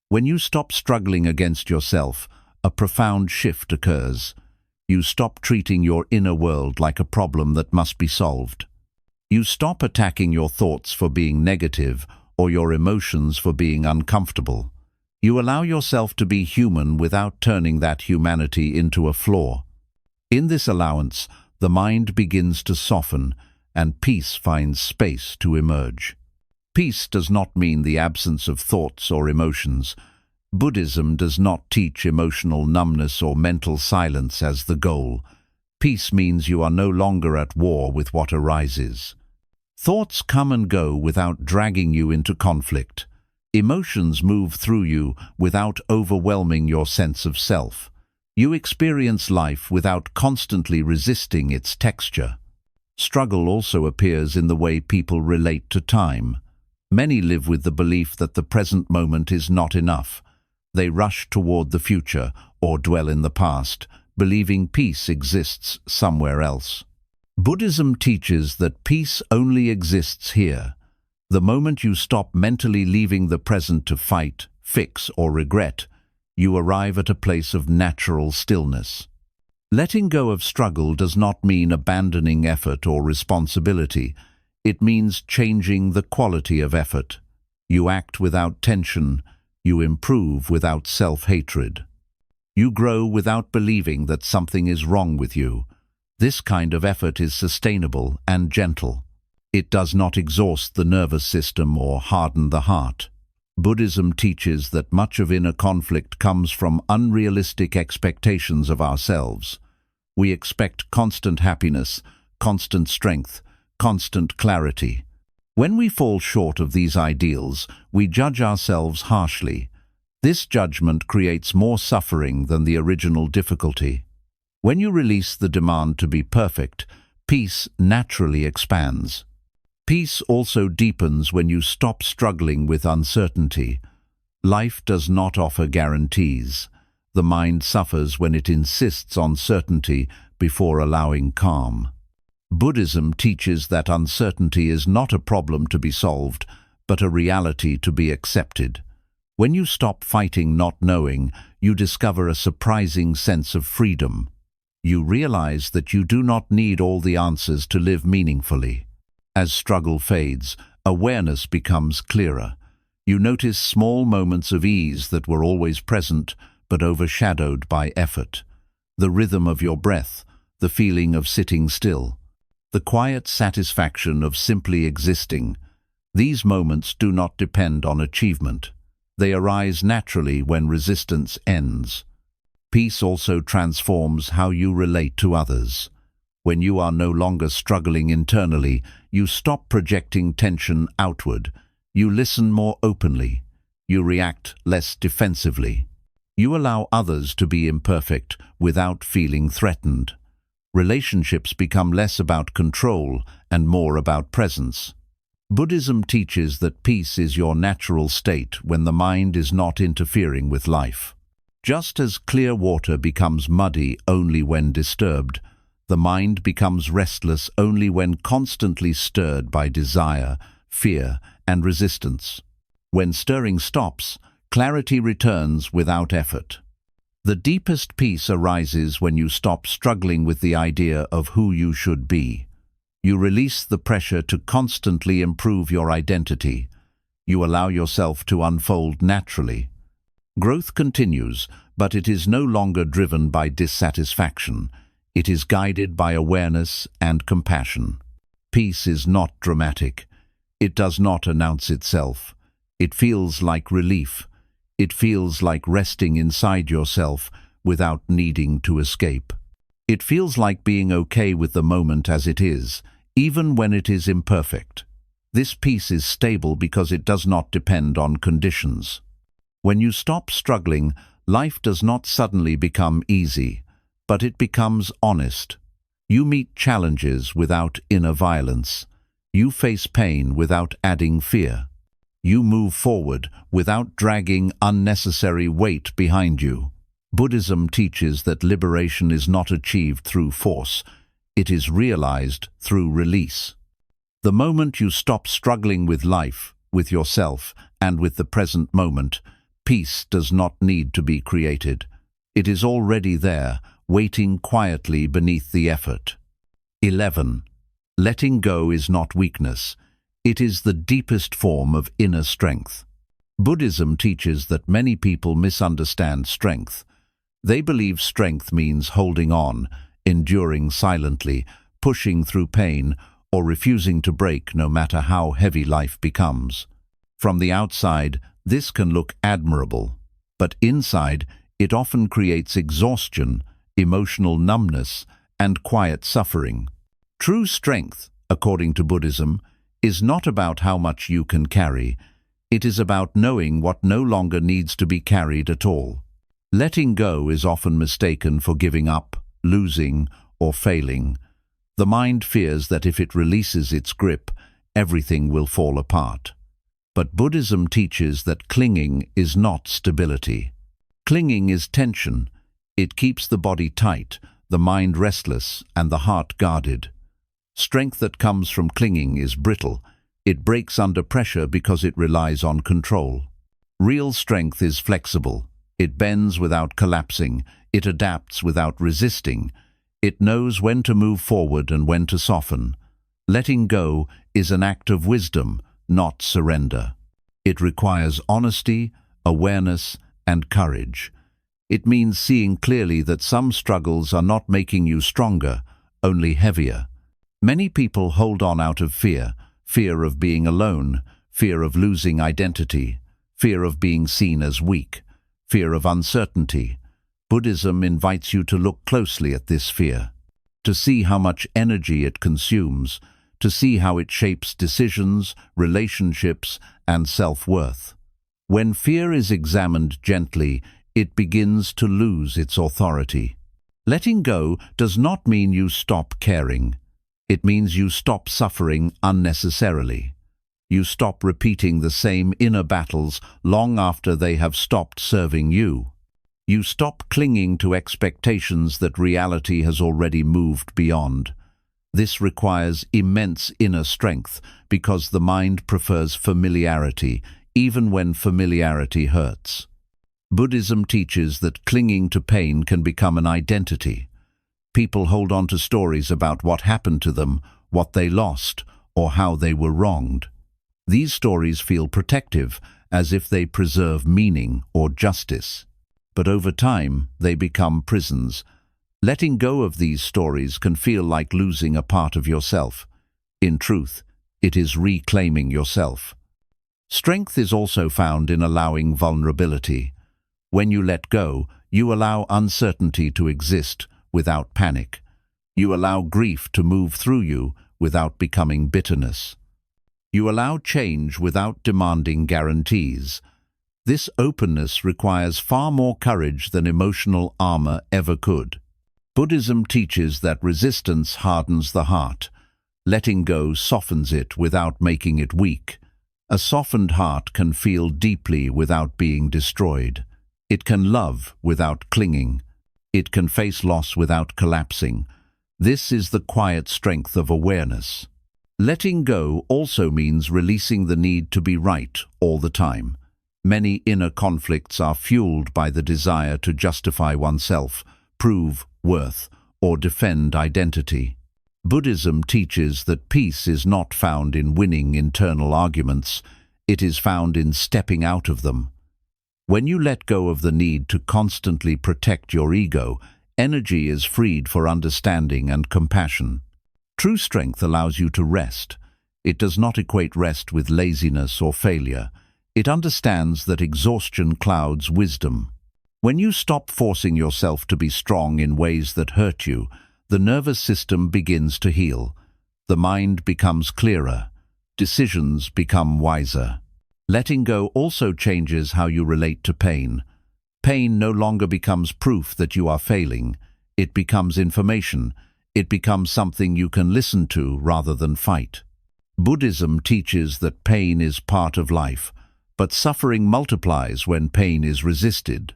When you stop struggling against yourself, a profound shift occurs. You stop treating your inner world like a problem that must be solved. You stop attacking your thoughts for being negative or your emotions for being uncomfortable. You allow yourself to be human without turning that humanity into a flaw. In this allowance, the mind begins to soften and peace finds space to emerge. Peace does not mean the absence of thoughts or emotions. Buddhism does not teach emotional numbness or mental silence as the goal. Peace means you are no longer at war with what arises. Thoughts come and go without dragging you into conflict. Emotions move through you without overwhelming your sense of self. You experience life without constantly resisting its texture. Struggle also appears in the way people relate to time. Many live with the belief that the present moment is not enough. They rush toward the future or dwell in the past, believing peace exists somewhere else. Buddhism teaches that peace only exists here. The moment you stop mentally leaving the present to fight, fix, or regret, you arrive at a place of natural stillness. Letting go of struggle does not mean abandoning effort or responsibility. It means changing the quality of effort. You act without tension. You improve without self-hatred. You grow without believing that something is wrong with you. This kind of effort is sustainable and gentle. It does not exhaust the nervous system or harden the heart. Buddhism teaches that much of inner conflict comes from unrealistic expectations of ourselves. We expect constant happiness, constant strength, constant clarity. When we fall short of these ideals, we judge ourselves harshly. This judgment creates more suffering than the original difficulty. When you release the demand to be perfect, peace naturally expands. Peace also deepens when you stop struggling with uncertainty. Life does not offer guarantees. The mind suffers when it insists on certainty before allowing calm. Buddhism teaches that uncertainty is not a problem to be solved, but a reality to be accepted. When you stop fighting not knowing, you discover a surprising sense of freedom. You realize that you do not need all the answers to live meaningfully. As struggle fades, awareness becomes clearer. You notice small moments of ease that were always present but overshadowed by effort. The rhythm of your breath, the feeling of sitting still, the quiet satisfaction of simply existing. These moments do not depend on achievement. They arise naturally when resistance ends. Peace also transforms how you relate to others. When you are no longer struggling internally, you stop projecting tension outward. You listen more openly. You react less defensively. You allow others to be imperfect without feeling threatened. Relationships become less about control and more about presence. Buddhism teaches that peace is your natural state when the mind is not interfering with life. Just as clear water becomes muddy only when disturbed, the mind becomes restless only when constantly stirred by desire, fear, and resistance. When stirring stops, clarity returns without effort. The deepest peace arises when you stop struggling with the idea of who you should be. You release the pressure to constantly improve your identity. You allow yourself to unfold naturally. Growth continues, but it is no longer driven by dissatisfaction. It is guided by awareness and compassion. Peace is not dramatic. It does not announce itself. It feels like relief. It feels like resting inside yourself without needing to escape. It feels like being okay with the moment as it is, even when it is imperfect. This peace is stable because it does not depend on conditions. When you stop struggling, life does not suddenly become easy, but it becomes honest. You meet challenges without inner violence. You face pain without adding fear. You move forward without dragging unnecessary weight behind you. Buddhism teaches that liberation is not achieved through force. It is realized through release. The moment you stop struggling with life, with yourself, and with the present moment, peace does not need to be created. It is already there, waiting quietly beneath the effort. 11. Letting go is not weakness. It is the deepest form of inner strength. Buddhism teaches that many people misunderstand strength. They believe strength means holding on, enduring silently, pushing through pain, or refusing to break no matter how heavy life becomes. From the outside, this can look admirable, but inside, it often creates exhaustion, emotional numbness, and quiet suffering. True strength, according to Buddhism, is not about how much you can carry. It is about knowing what no longer needs to be carried at all. Letting go is often mistaken for giving up, losing, or failing. The mind fears that if it releases its grip, everything will fall apart. But Buddhism teaches that clinging is not stability. Clinging is tension. It keeps the body tight, the mind restless, and the heart guarded. Strength that comes from clinging is brittle. It breaks under pressure because it relies on control. Real strength is flexible. It bends without collapsing. It adapts without resisting. It knows when to move forward and when to soften. Letting go is an act of wisdom, not surrender. It requires honesty, awareness, and courage. It means seeing clearly that some struggles are not making you stronger, only heavier. Many people hold on out of fear, fear of being alone, fear of losing identity, fear of being seen as weak, fear of uncertainty. Buddhism invites you to look closely at this fear, to see how much energy it consumes, to see how it shapes decisions, relationships, and self-worth. When fear is examined gently, it begins to lose its authority. Letting go does not mean you stop caring. It means you stop suffering unnecessarily. You stop repeating the same inner battles long after they have stopped serving you. You stop clinging to expectations that reality has already moved beyond. This requires immense inner strength because the mind prefers familiarity, even when familiarity hurts. Buddhism teaches that clinging to pain can become an identity. People hold on to stories about what happened to them, what they lost, or how they were wronged. These stories feel protective, as if they preserve meaning or justice. But over time, they become prisons. Letting go of these stories can feel like losing a part of yourself. In truth, it is reclaiming yourself. Strength is also found in allowing vulnerability. When you let go, you allow uncertainty to exist without panic. You allow grief to move through you without becoming bitterness. You allow change without demanding guarantees. This openness requires far more courage than emotional armor ever could. Buddhism teaches that resistance hardens the heart. Letting go softens it without making it weak. A softened heart can feel deeply without being destroyed. It can love without clinging. It can face loss without collapsing. This is the quiet strength of awareness. Letting go also means releasing the need to be right all the time. Many inner conflicts are fueled by the desire to justify oneself, prove worth, or defend identity. Buddhism teaches that peace is not found in winning internal arguments. It is found in stepping out of them. When you let go of the need to constantly protect your ego, energy is freed for understanding and compassion. True strength allows you to rest. It does not equate rest with laziness or failure. It understands that exhaustion clouds wisdom. When you stop forcing yourself to be strong in ways that hurt you, the nervous system begins to heal. The mind becomes clearer. Decisions become wiser. Letting go also changes how you relate to pain. Pain no longer becomes proof that you are failing. It becomes information. It becomes something you can listen to rather than fight. Buddhism teaches that pain is part of life, but suffering multiplies when pain is resisted.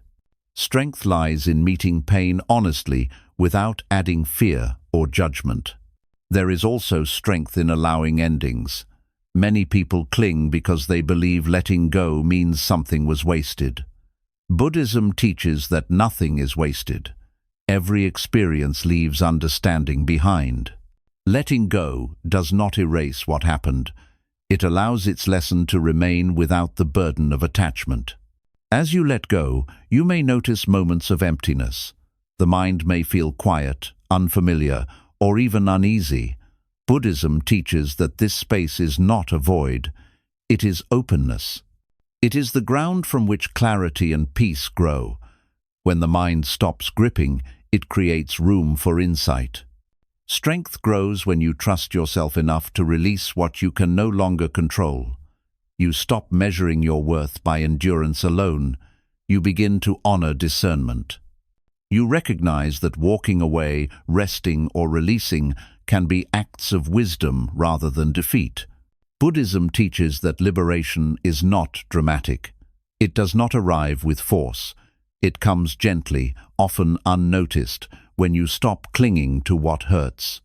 Strength lies in meeting pain honestly without adding fear or judgment. There is also strength in allowing endings. Many people cling because they believe letting go means something was wasted. Buddhism teaches that nothing is wasted. Every experience leaves understanding behind. Letting go does not erase what happened. It allows its lesson to remain without the burden of attachment. As you let go, you may notice moments of emptiness. The mind may feel quiet, unfamiliar, or even uneasy. Buddhism teaches that this space is not a void. It is openness. It is the ground from which clarity and peace grow. When the mind stops gripping, it creates room for insight. Strength grows when you trust yourself enough to release what you can no longer control. You stop measuring your worth by endurance alone. You begin to honor discernment. You recognize that walking away, resting, or releasing can be acts of wisdom rather than defeat. Buddhism teaches that liberation is not dramatic. It does not arrive with force. It comes gently, often unnoticed, when you stop clinging to what hurts.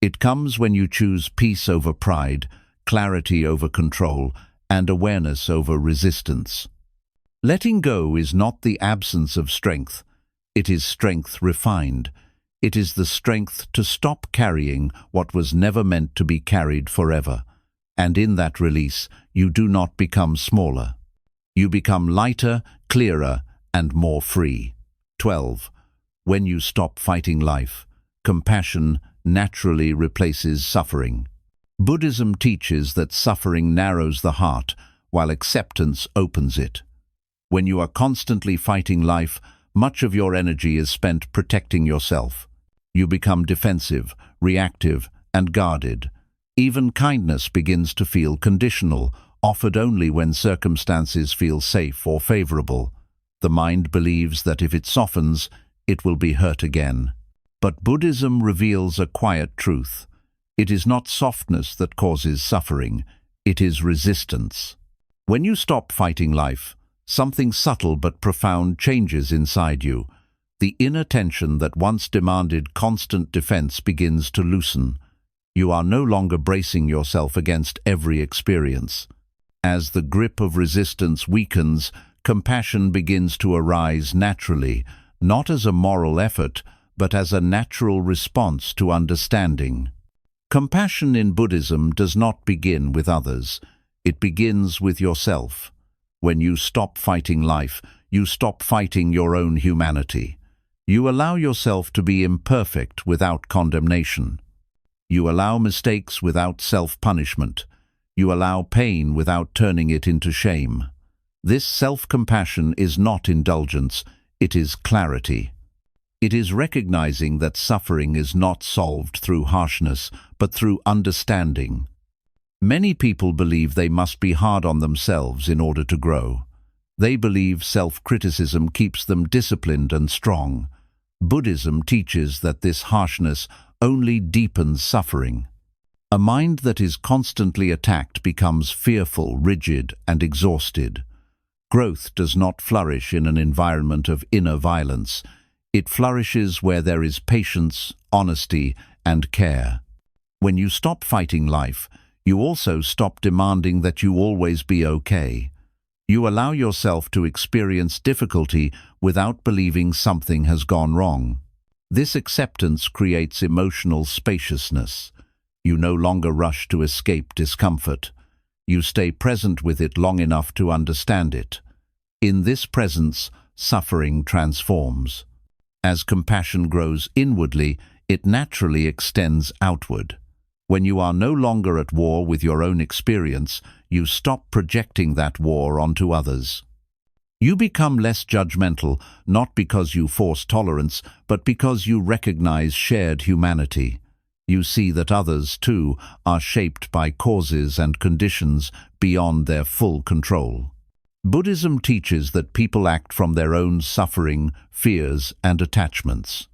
It comes when you choose peace over pride, clarity over control, and awareness over resistance. Letting go is not the absence of strength. It is strength refined. It is the strength to stop carrying what was never meant to be carried forever. And in that release, you do not become smaller. You become lighter, clearer, and more free. 12. When you stop fighting life, compassion naturally replaces suffering. Buddhism teaches that suffering narrows the heart, while acceptance opens it. When you are constantly fighting life, much of your energy is spent protecting yourself. You become defensive, reactive, and guarded. Even kindness begins to feel conditional, offered only when circumstances feel safe or favorable. The mind believes that if it softens, it will be hurt again. But Buddhism reveals a quiet truth. It is not softness that causes suffering, it is resistance. When you stop fighting life, something subtle but profound changes inside you. The inner tension that once demanded constant defense begins to loosen. You are no longer bracing yourself against every experience. As the grip of resistance weakens, compassion begins to arise naturally, not as a moral effort, but as a natural response to understanding. Compassion in Buddhism does not begin with others. It begins with yourself. When you stop fighting life, you stop fighting your own humanity. You allow yourself to be imperfect without condemnation. You allow mistakes without self-punishment. You allow pain without turning it into shame. This self-compassion is not indulgence, it is clarity. It is recognizing that suffering is not solved through harshness, but through understanding. Many people believe they must be hard on themselves in order to grow. They believe self-criticism keeps them disciplined and strong. Buddhism teaches that this harshness only deepens suffering. A mind that is constantly attacked becomes fearful, rigid, and exhausted. Growth does not flourish in an environment of inner violence. It flourishes where there is patience, honesty, and care. When you stop fighting life, you also stop demanding that you always be okay. You allow yourself to experience difficulty without believing something has gone wrong. This acceptance creates emotional spaciousness. You no longer rush to escape discomfort. You stay present with it long enough to understand it. In this presence, suffering transforms. As compassion grows inwardly, it naturally extends outward. When you are no longer at war with your own experience, you stop projecting that war onto others. You become less judgmental, not because you force tolerance, but because you recognize shared humanity. You see that others, too, are shaped by causes and conditions beyond their full control. Buddhism teaches that people act from their own suffering, fears, and attachments.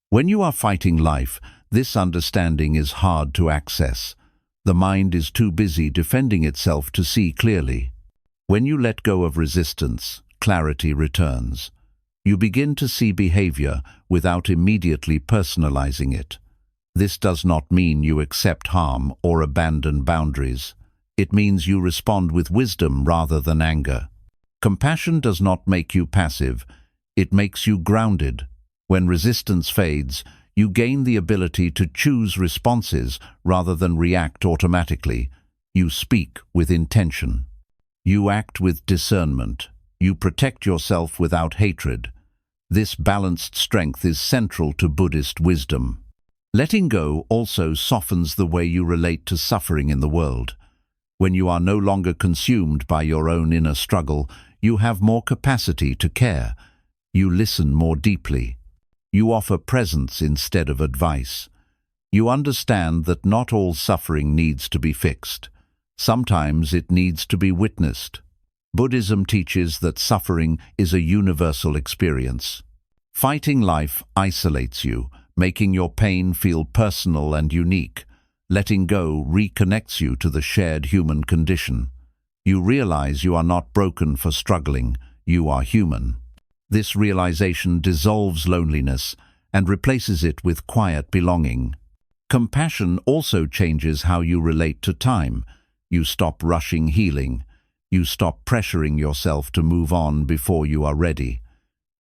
When you are fighting life, this understanding is hard to access. The mind is too busy defending itself to see clearly. When you let go of resistance, clarity returns. You begin to see behavior without immediately personalizing it. This does not mean you accept harm or abandon boundaries. It means you respond with wisdom rather than anger. Compassion does not make you passive, it makes you grounded. When resistance fades, you gain the ability to choose responses rather than react automatically. You speak with intention. You act with discernment. You protect yourself without hatred. This balanced strength is central to Buddhist wisdom. Letting go also softens the way you relate to suffering in the world. When you are no longer consumed by your own inner struggle, you have more capacity to care. You listen more deeply. You offer presence instead of advice. You understand that not all suffering needs to be fixed. Sometimes it needs to be witnessed. Buddhism teaches that suffering is a universal experience. Fighting life isolates you, making your pain feel personal and unique. Letting go reconnects you to the shared human condition. You realize you are not broken for struggling, you are human. This realization dissolves loneliness and replaces it with quiet belonging. Compassion also changes how you relate to time. You stop rushing healing. You stop pressuring yourself to move on before you are ready.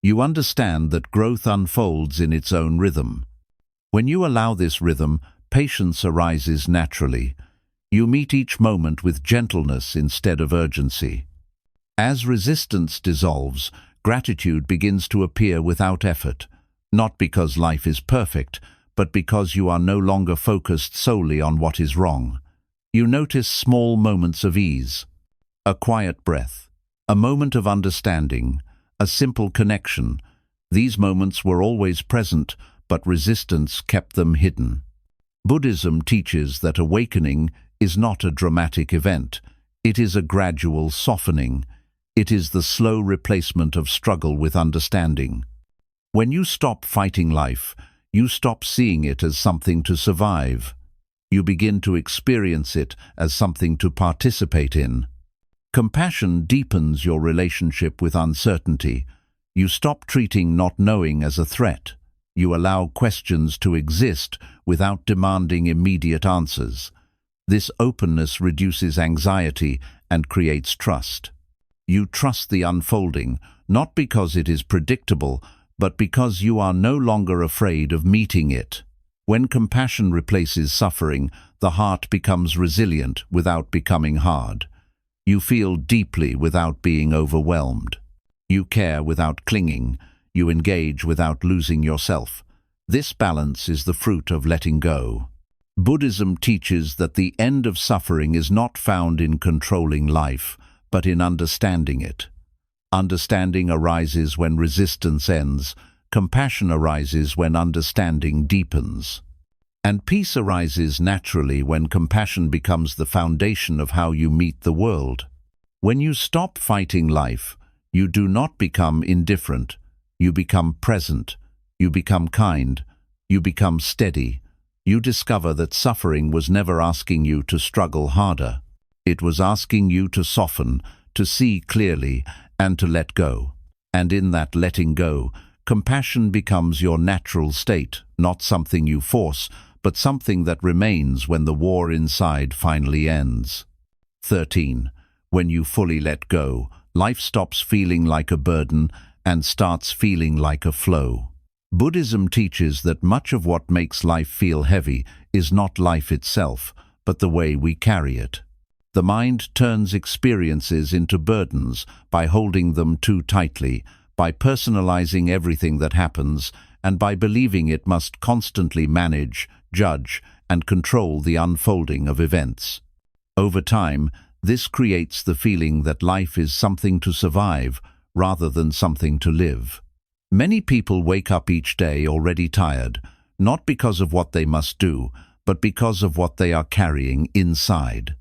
You understand that growth unfolds in its own rhythm. When you allow this rhythm, patience arises naturally. You meet each moment with gentleness instead of urgency. As resistance dissolves, gratitude begins to appear without effort, not because life is perfect, but because you are no longer focused solely on what is wrong. You notice small moments of ease, a quiet breath, a moment of understanding, a simple connection. These moments were always present, but resistance kept them hidden. Buddhism teaches that awakening is not a dramatic event. It is a gradual softening. It is the slow replacement of struggle with understanding. When you stop fighting life, you stop seeing it as something to survive. You begin to experience it as something to participate in. Compassion deepens your relationship with uncertainty. You stop treating not knowing as a threat. You allow questions to exist without demanding immediate answers. This openness reduces anxiety and creates trust. You trust the unfolding, not because it is predictable, but because you are no longer afraid of meeting it. When compassion replaces suffering, the heart becomes resilient without becoming hard. You feel deeply without being overwhelmed. You care without clinging. You engage without losing yourself. This balance is the fruit of letting go. Buddhism teaches that the end of suffering is not found in controlling life, but in understanding it. Understanding arises when resistance ends. Compassion arises when understanding deepens. And peace arises naturally when compassion becomes the foundation of how you meet the world. When you stop fighting life, you do not become indifferent. You become present. You become kind. You become steady. You discover that suffering was never asking you to struggle harder. It was asking you to soften, to see clearly, and to let go. And in that letting go, compassion becomes your natural state, not something you force, but something that remains when the war inside finally ends. 13. When you fully let go, life stops feeling like a burden and starts feeling like a flow. Buddhism teaches that much of what makes life feel heavy is not life itself, but the way we carry it. The mind turns experiences into burdens by holding them too tightly, by personalizing everything that happens, and by believing it must constantly manage, judge, and control the unfolding of events. Over time, this creates the feeling that life is something to survive rather than something to live. Many people wake up each day already tired, not because of what they must do, but because of what they are carrying inside.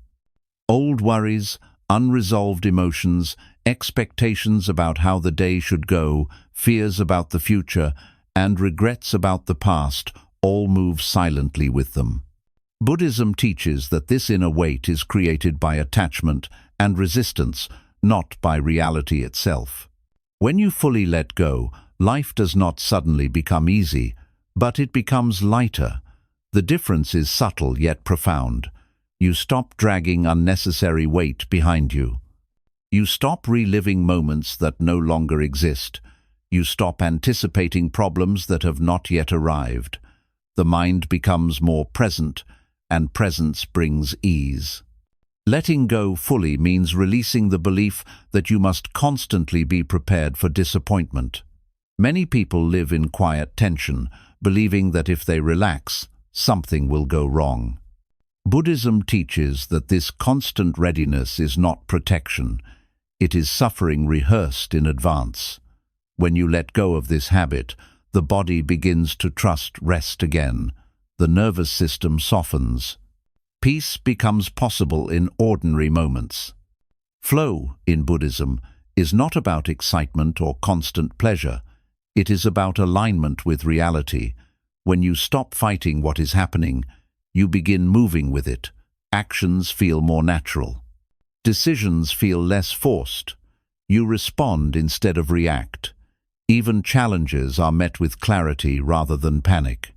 Old worries, unresolved emotions, expectations about how the day should go, fears about the future, and regrets about the past all move silently with them. Buddhism teaches that this inner weight is created by attachment and resistance, not by reality itself. When you fully let go, life does not suddenly become easy, but it becomes lighter. The difference is subtle yet profound. You stop dragging unnecessary weight behind you. You stop reliving moments that no longer exist. You stop anticipating problems that have not yet arrived. The mind becomes more present, and presence brings ease. Letting go fully means releasing the belief that you must constantly be prepared for disappointment. Many people live in quiet tension, believing that if they relax, something will go wrong. Buddhism teaches that this constant readiness is not protection. It is suffering rehearsed in advance. When you let go of this habit, the body begins to trust rest again. The nervous system softens. Peace becomes possible in ordinary moments. Flow, in Buddhism, is not about excitement or constant pleasure. It is about alignment with reality. When you stop fighting what is happening, you begin moving with it. Actions feel more natural. Decisions feel less forced. You respond instead of react. Even challenges are met with clarity rather than panic.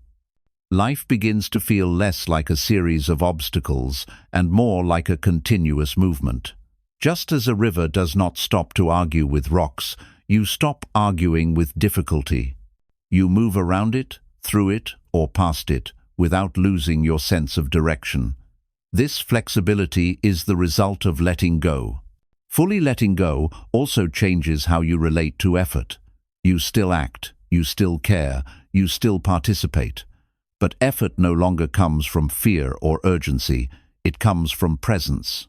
Life begins to feel less like a series of obstacles and more like a continuous movement. Just as a river does not stop to argue with rocks, You stop arguing with difficulty. You move around it, through it, or past it, without losing your sense of direction. This flexibility is the result of letting go. Fully letting go also changes how you relate to effort. You still act, you still care, you still participate. But effort no longer comes from fear or urgency, it comes from presence.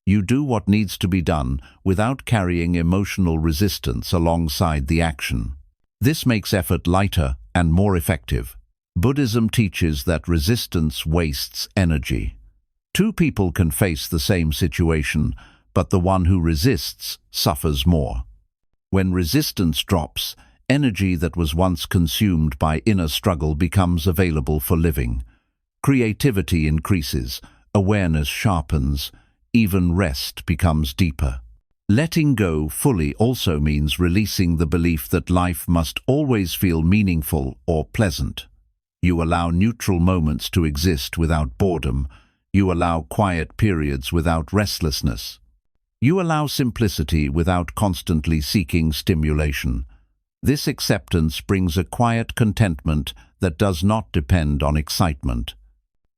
You do what needs to be done without carrying emotional resistance alongside the action. This makes effort lighter and more effective. Buddhism teaches that resistance wastes energy. Two people can face the same situation, but the one who resists suffers more. When resistance drops, energy that was once consumed by inner struggle becomes available for living. Creativity increases, awareness sharpens, even rest becomes deeper. Letting go fully also means releasing the belief that life must always feel meaningful or pleasant. You allow neutral moments to exist without boredom. You allow quiet periods without restlessness. You allow simplicity without constantly seeking stimulation. This acceptance brings a quiet contentment that does not depend on excitement.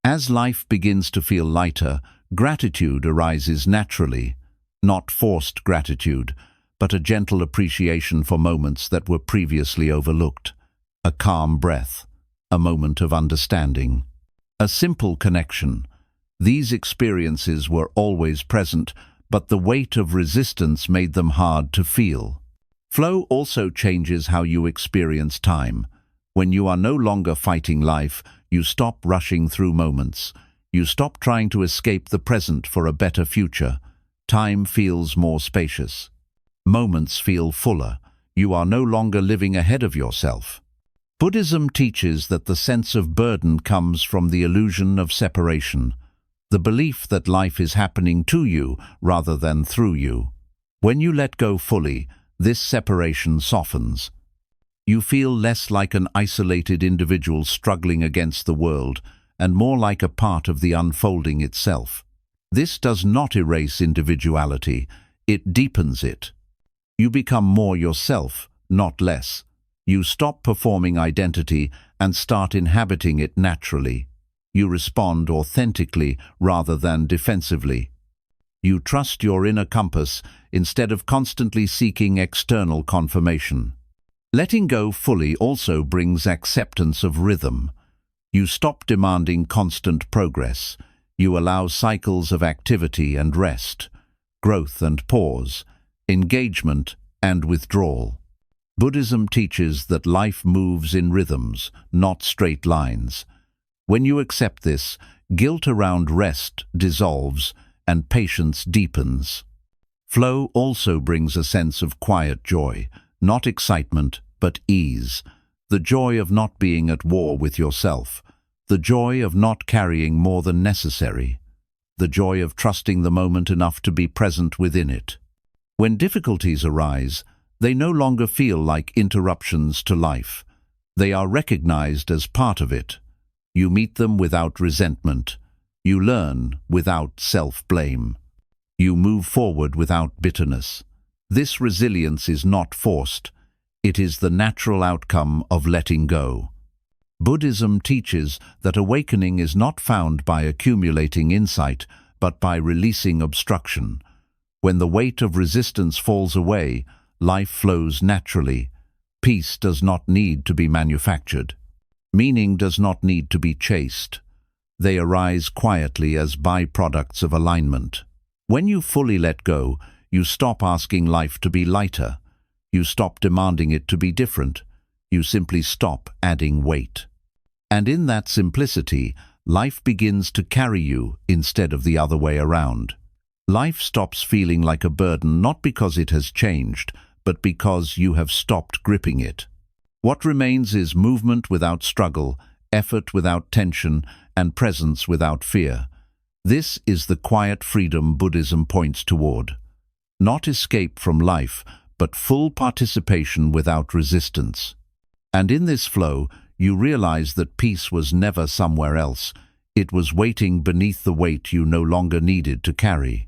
As life begins to feel lighter, gratitude arises naturally, not forced gratitude, but a gentle appreciation for moments that were previously overlooked. A calm breath, a moment of understanding, a simple connection. These experiences were always present, but the weight of resistance made them hard to feel. Flow also changes how you experience time. When you are no longer fighting life, you stop rushing through moments. You stop trying to escape the present for a better future. Time feels more spacious. Moments feel fuller. You are no longer living ahead of yourself. Buddhism teaches that the sense of burden comes from the illusion of separation, the belief that life is happening to you rather than through you. When you let go fully, this separation softens. You feel less like an isolated individual struggling against the world, and more like a part of the unfolding itself. This does not erase individuality, it deepens it. You become more yourself, not less. You stop performing identity and start inhabiting it naturally. You respond authentically rather than defensively. You trust your inner compass instead of constantly seeking external confirmation. Letting go fully also brings acceptance of rhythm. You stop demanding constant progress. You allow cycles of activity and rest, growth and pause, engagement and withdrawal. Buddhism teaches that life moves in rhythms, not straight lines. When you accept this, guilt around rest dissolves and patience deepens. Flow also brings a sense of quiet joy, not excitement, but ease. The joy of not being at war with yourself. The joy of not carrying more than necessary. The joy of trusting the moment enough to be present within it. When difficulties arise, they no longer feel like interruptions to life. They are recognized as part of it. You meet them without resentment. You learn without self-blame. You move forward without bitterness. This resilience is not forced. It is the natural outcome of letting go. Buddhism teaches that awakening is not found by accumulating insight, but by releasing obstruction. When the weight of resistance falls away, life flows naturally. Peace does not need to be manufactured. Meaning does not need to be chased. They arise quietly as byproducts of alignment. When you fully let go, you stop asking life to be lighter. You stop demanding it to be different. You simply stop adding weight. And in that simplicity, life begins to carry you instead of the other way around. Life stops feeling like a burden not because it has changed, but because you have stopped gripping it. What remains is movement without struggle, effort without tension, and presence without fear. This is the quiet freedom Buddhism points toward. Not escape from life, but full participation without resistance. And in this flow, you realize that peace was never somewhere else. It was waiting beneath the weight you no longer needed to carry.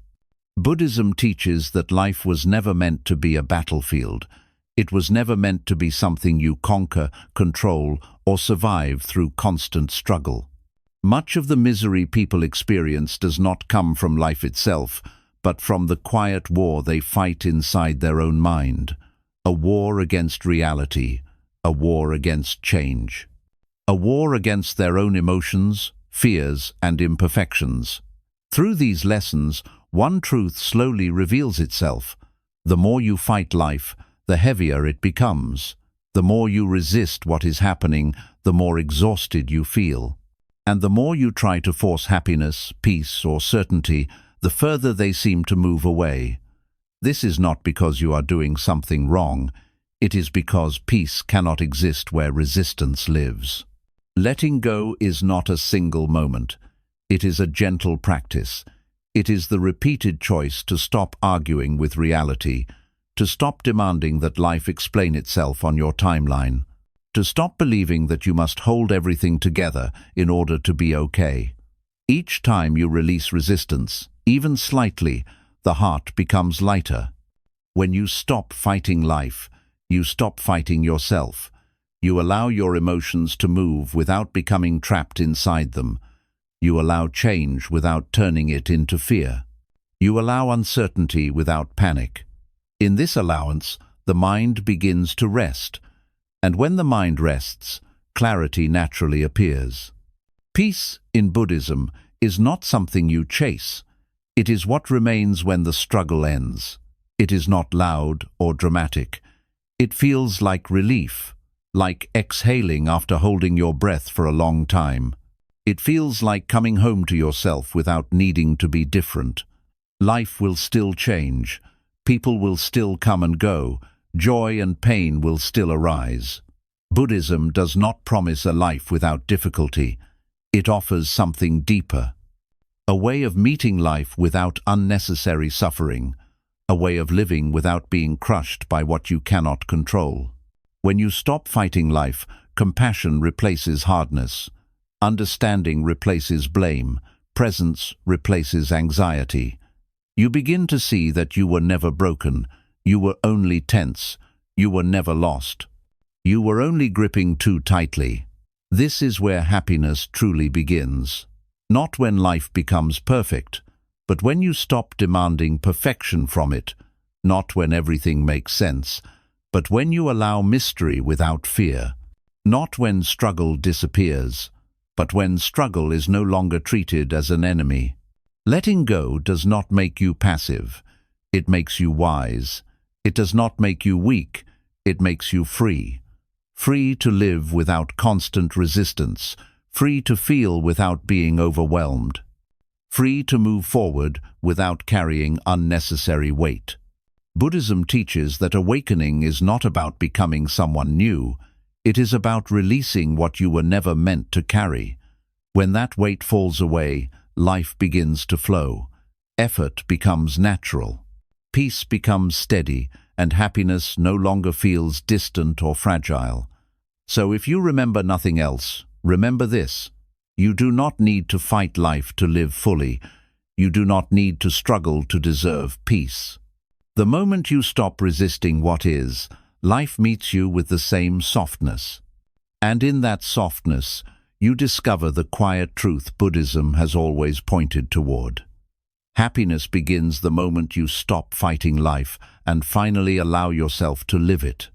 Buddhism teaches that life was never meant to be a battlefield. It was never meant to be something you conquer, control, or survive through constant struggle. Much of the misery people experience does not come from life itself, but from the quiet war they fight inside their own mind. A war against reality, a war against change. A war against their own emotions, fears, and imperfections. Through these lessons, one truth slowly reveals itself. The more you fight life, the heavier it becomes. The more you resist what is happening, the more exhausted you feel. And the more you try to force happiness, peace, or certainty, the further they seem to move away. This is not because you are doing something wrong. It is because peace cannot exist where resistance lives. Letting go is not a single moment. It is a gentle practice. It is the repeated choice to stop arguing with reality, to stop demanding that life explain itself on your timeline, to stop believing that you must hold everything together in order to be okay. Each time you release resistance, even slightly, the heart becomes lighter. When you stop fighting life, you stop fighting yourself. You allow your emotions to move without becoming trapped inside them. You allow change without turning it into fear. You allow uncertainty without panic. In this allowance, the mind begins to rest. And when the mind rests, clarity naturally appears. Peace, in Buddhism, is not something you chase. It is what remains when the struggle ends. It is not loud or dramatic. It feels like relief, like exhaling after holding your breath for a long time. It feels like coming home to yourself without needing to be different. Life will still change. People will still come and go. Joy and pain will still arise. Buddhism does not promise a life without difficulty. It offers something deeper. A way of meeting life without unnecessary suffering. A way of living without being crushed by what you cannot control. When you stop fighting life, compassion replaces hardness. Understanding replaces blame. Presence replaces anxiety. You begin to see that you were never broken. You were only tense. You were never lost. You were only gripping too tightly. This is where happiness truly begins. Not when life becomes perfect, but when you stop demanding perfection from it. Not when everything makes sense, but when you allow mystery without fear. Not when struggle disappears, but when struggle is no longer treated as an enemy. Letting go does not make you passive. It makes you wise. It does not make you weak. It makes you free. Free to live without constant resistance. Free to feel without being overwhelmed. Free to move forward without carrying unnecessary weight. Buddhism teaches that awakening is not about becoming someone new. It is about releasing what you were never meant to carry. When that weight falls away, life begins to flow. Effort becomes natural. Peace becomes steady, and happiness no longer feels distant or fragile. So if you remember nothing else, remember this. You do not need to fight life to live fully. You do not need to struggle to deserve peace. The moment you stop resisting what is, life meets you with the same softness. And in that softness, you discover the quiet truth Buddhism has always pointed toward. Happiness begins the moment you stop fighting life and finally allow yourself to live it.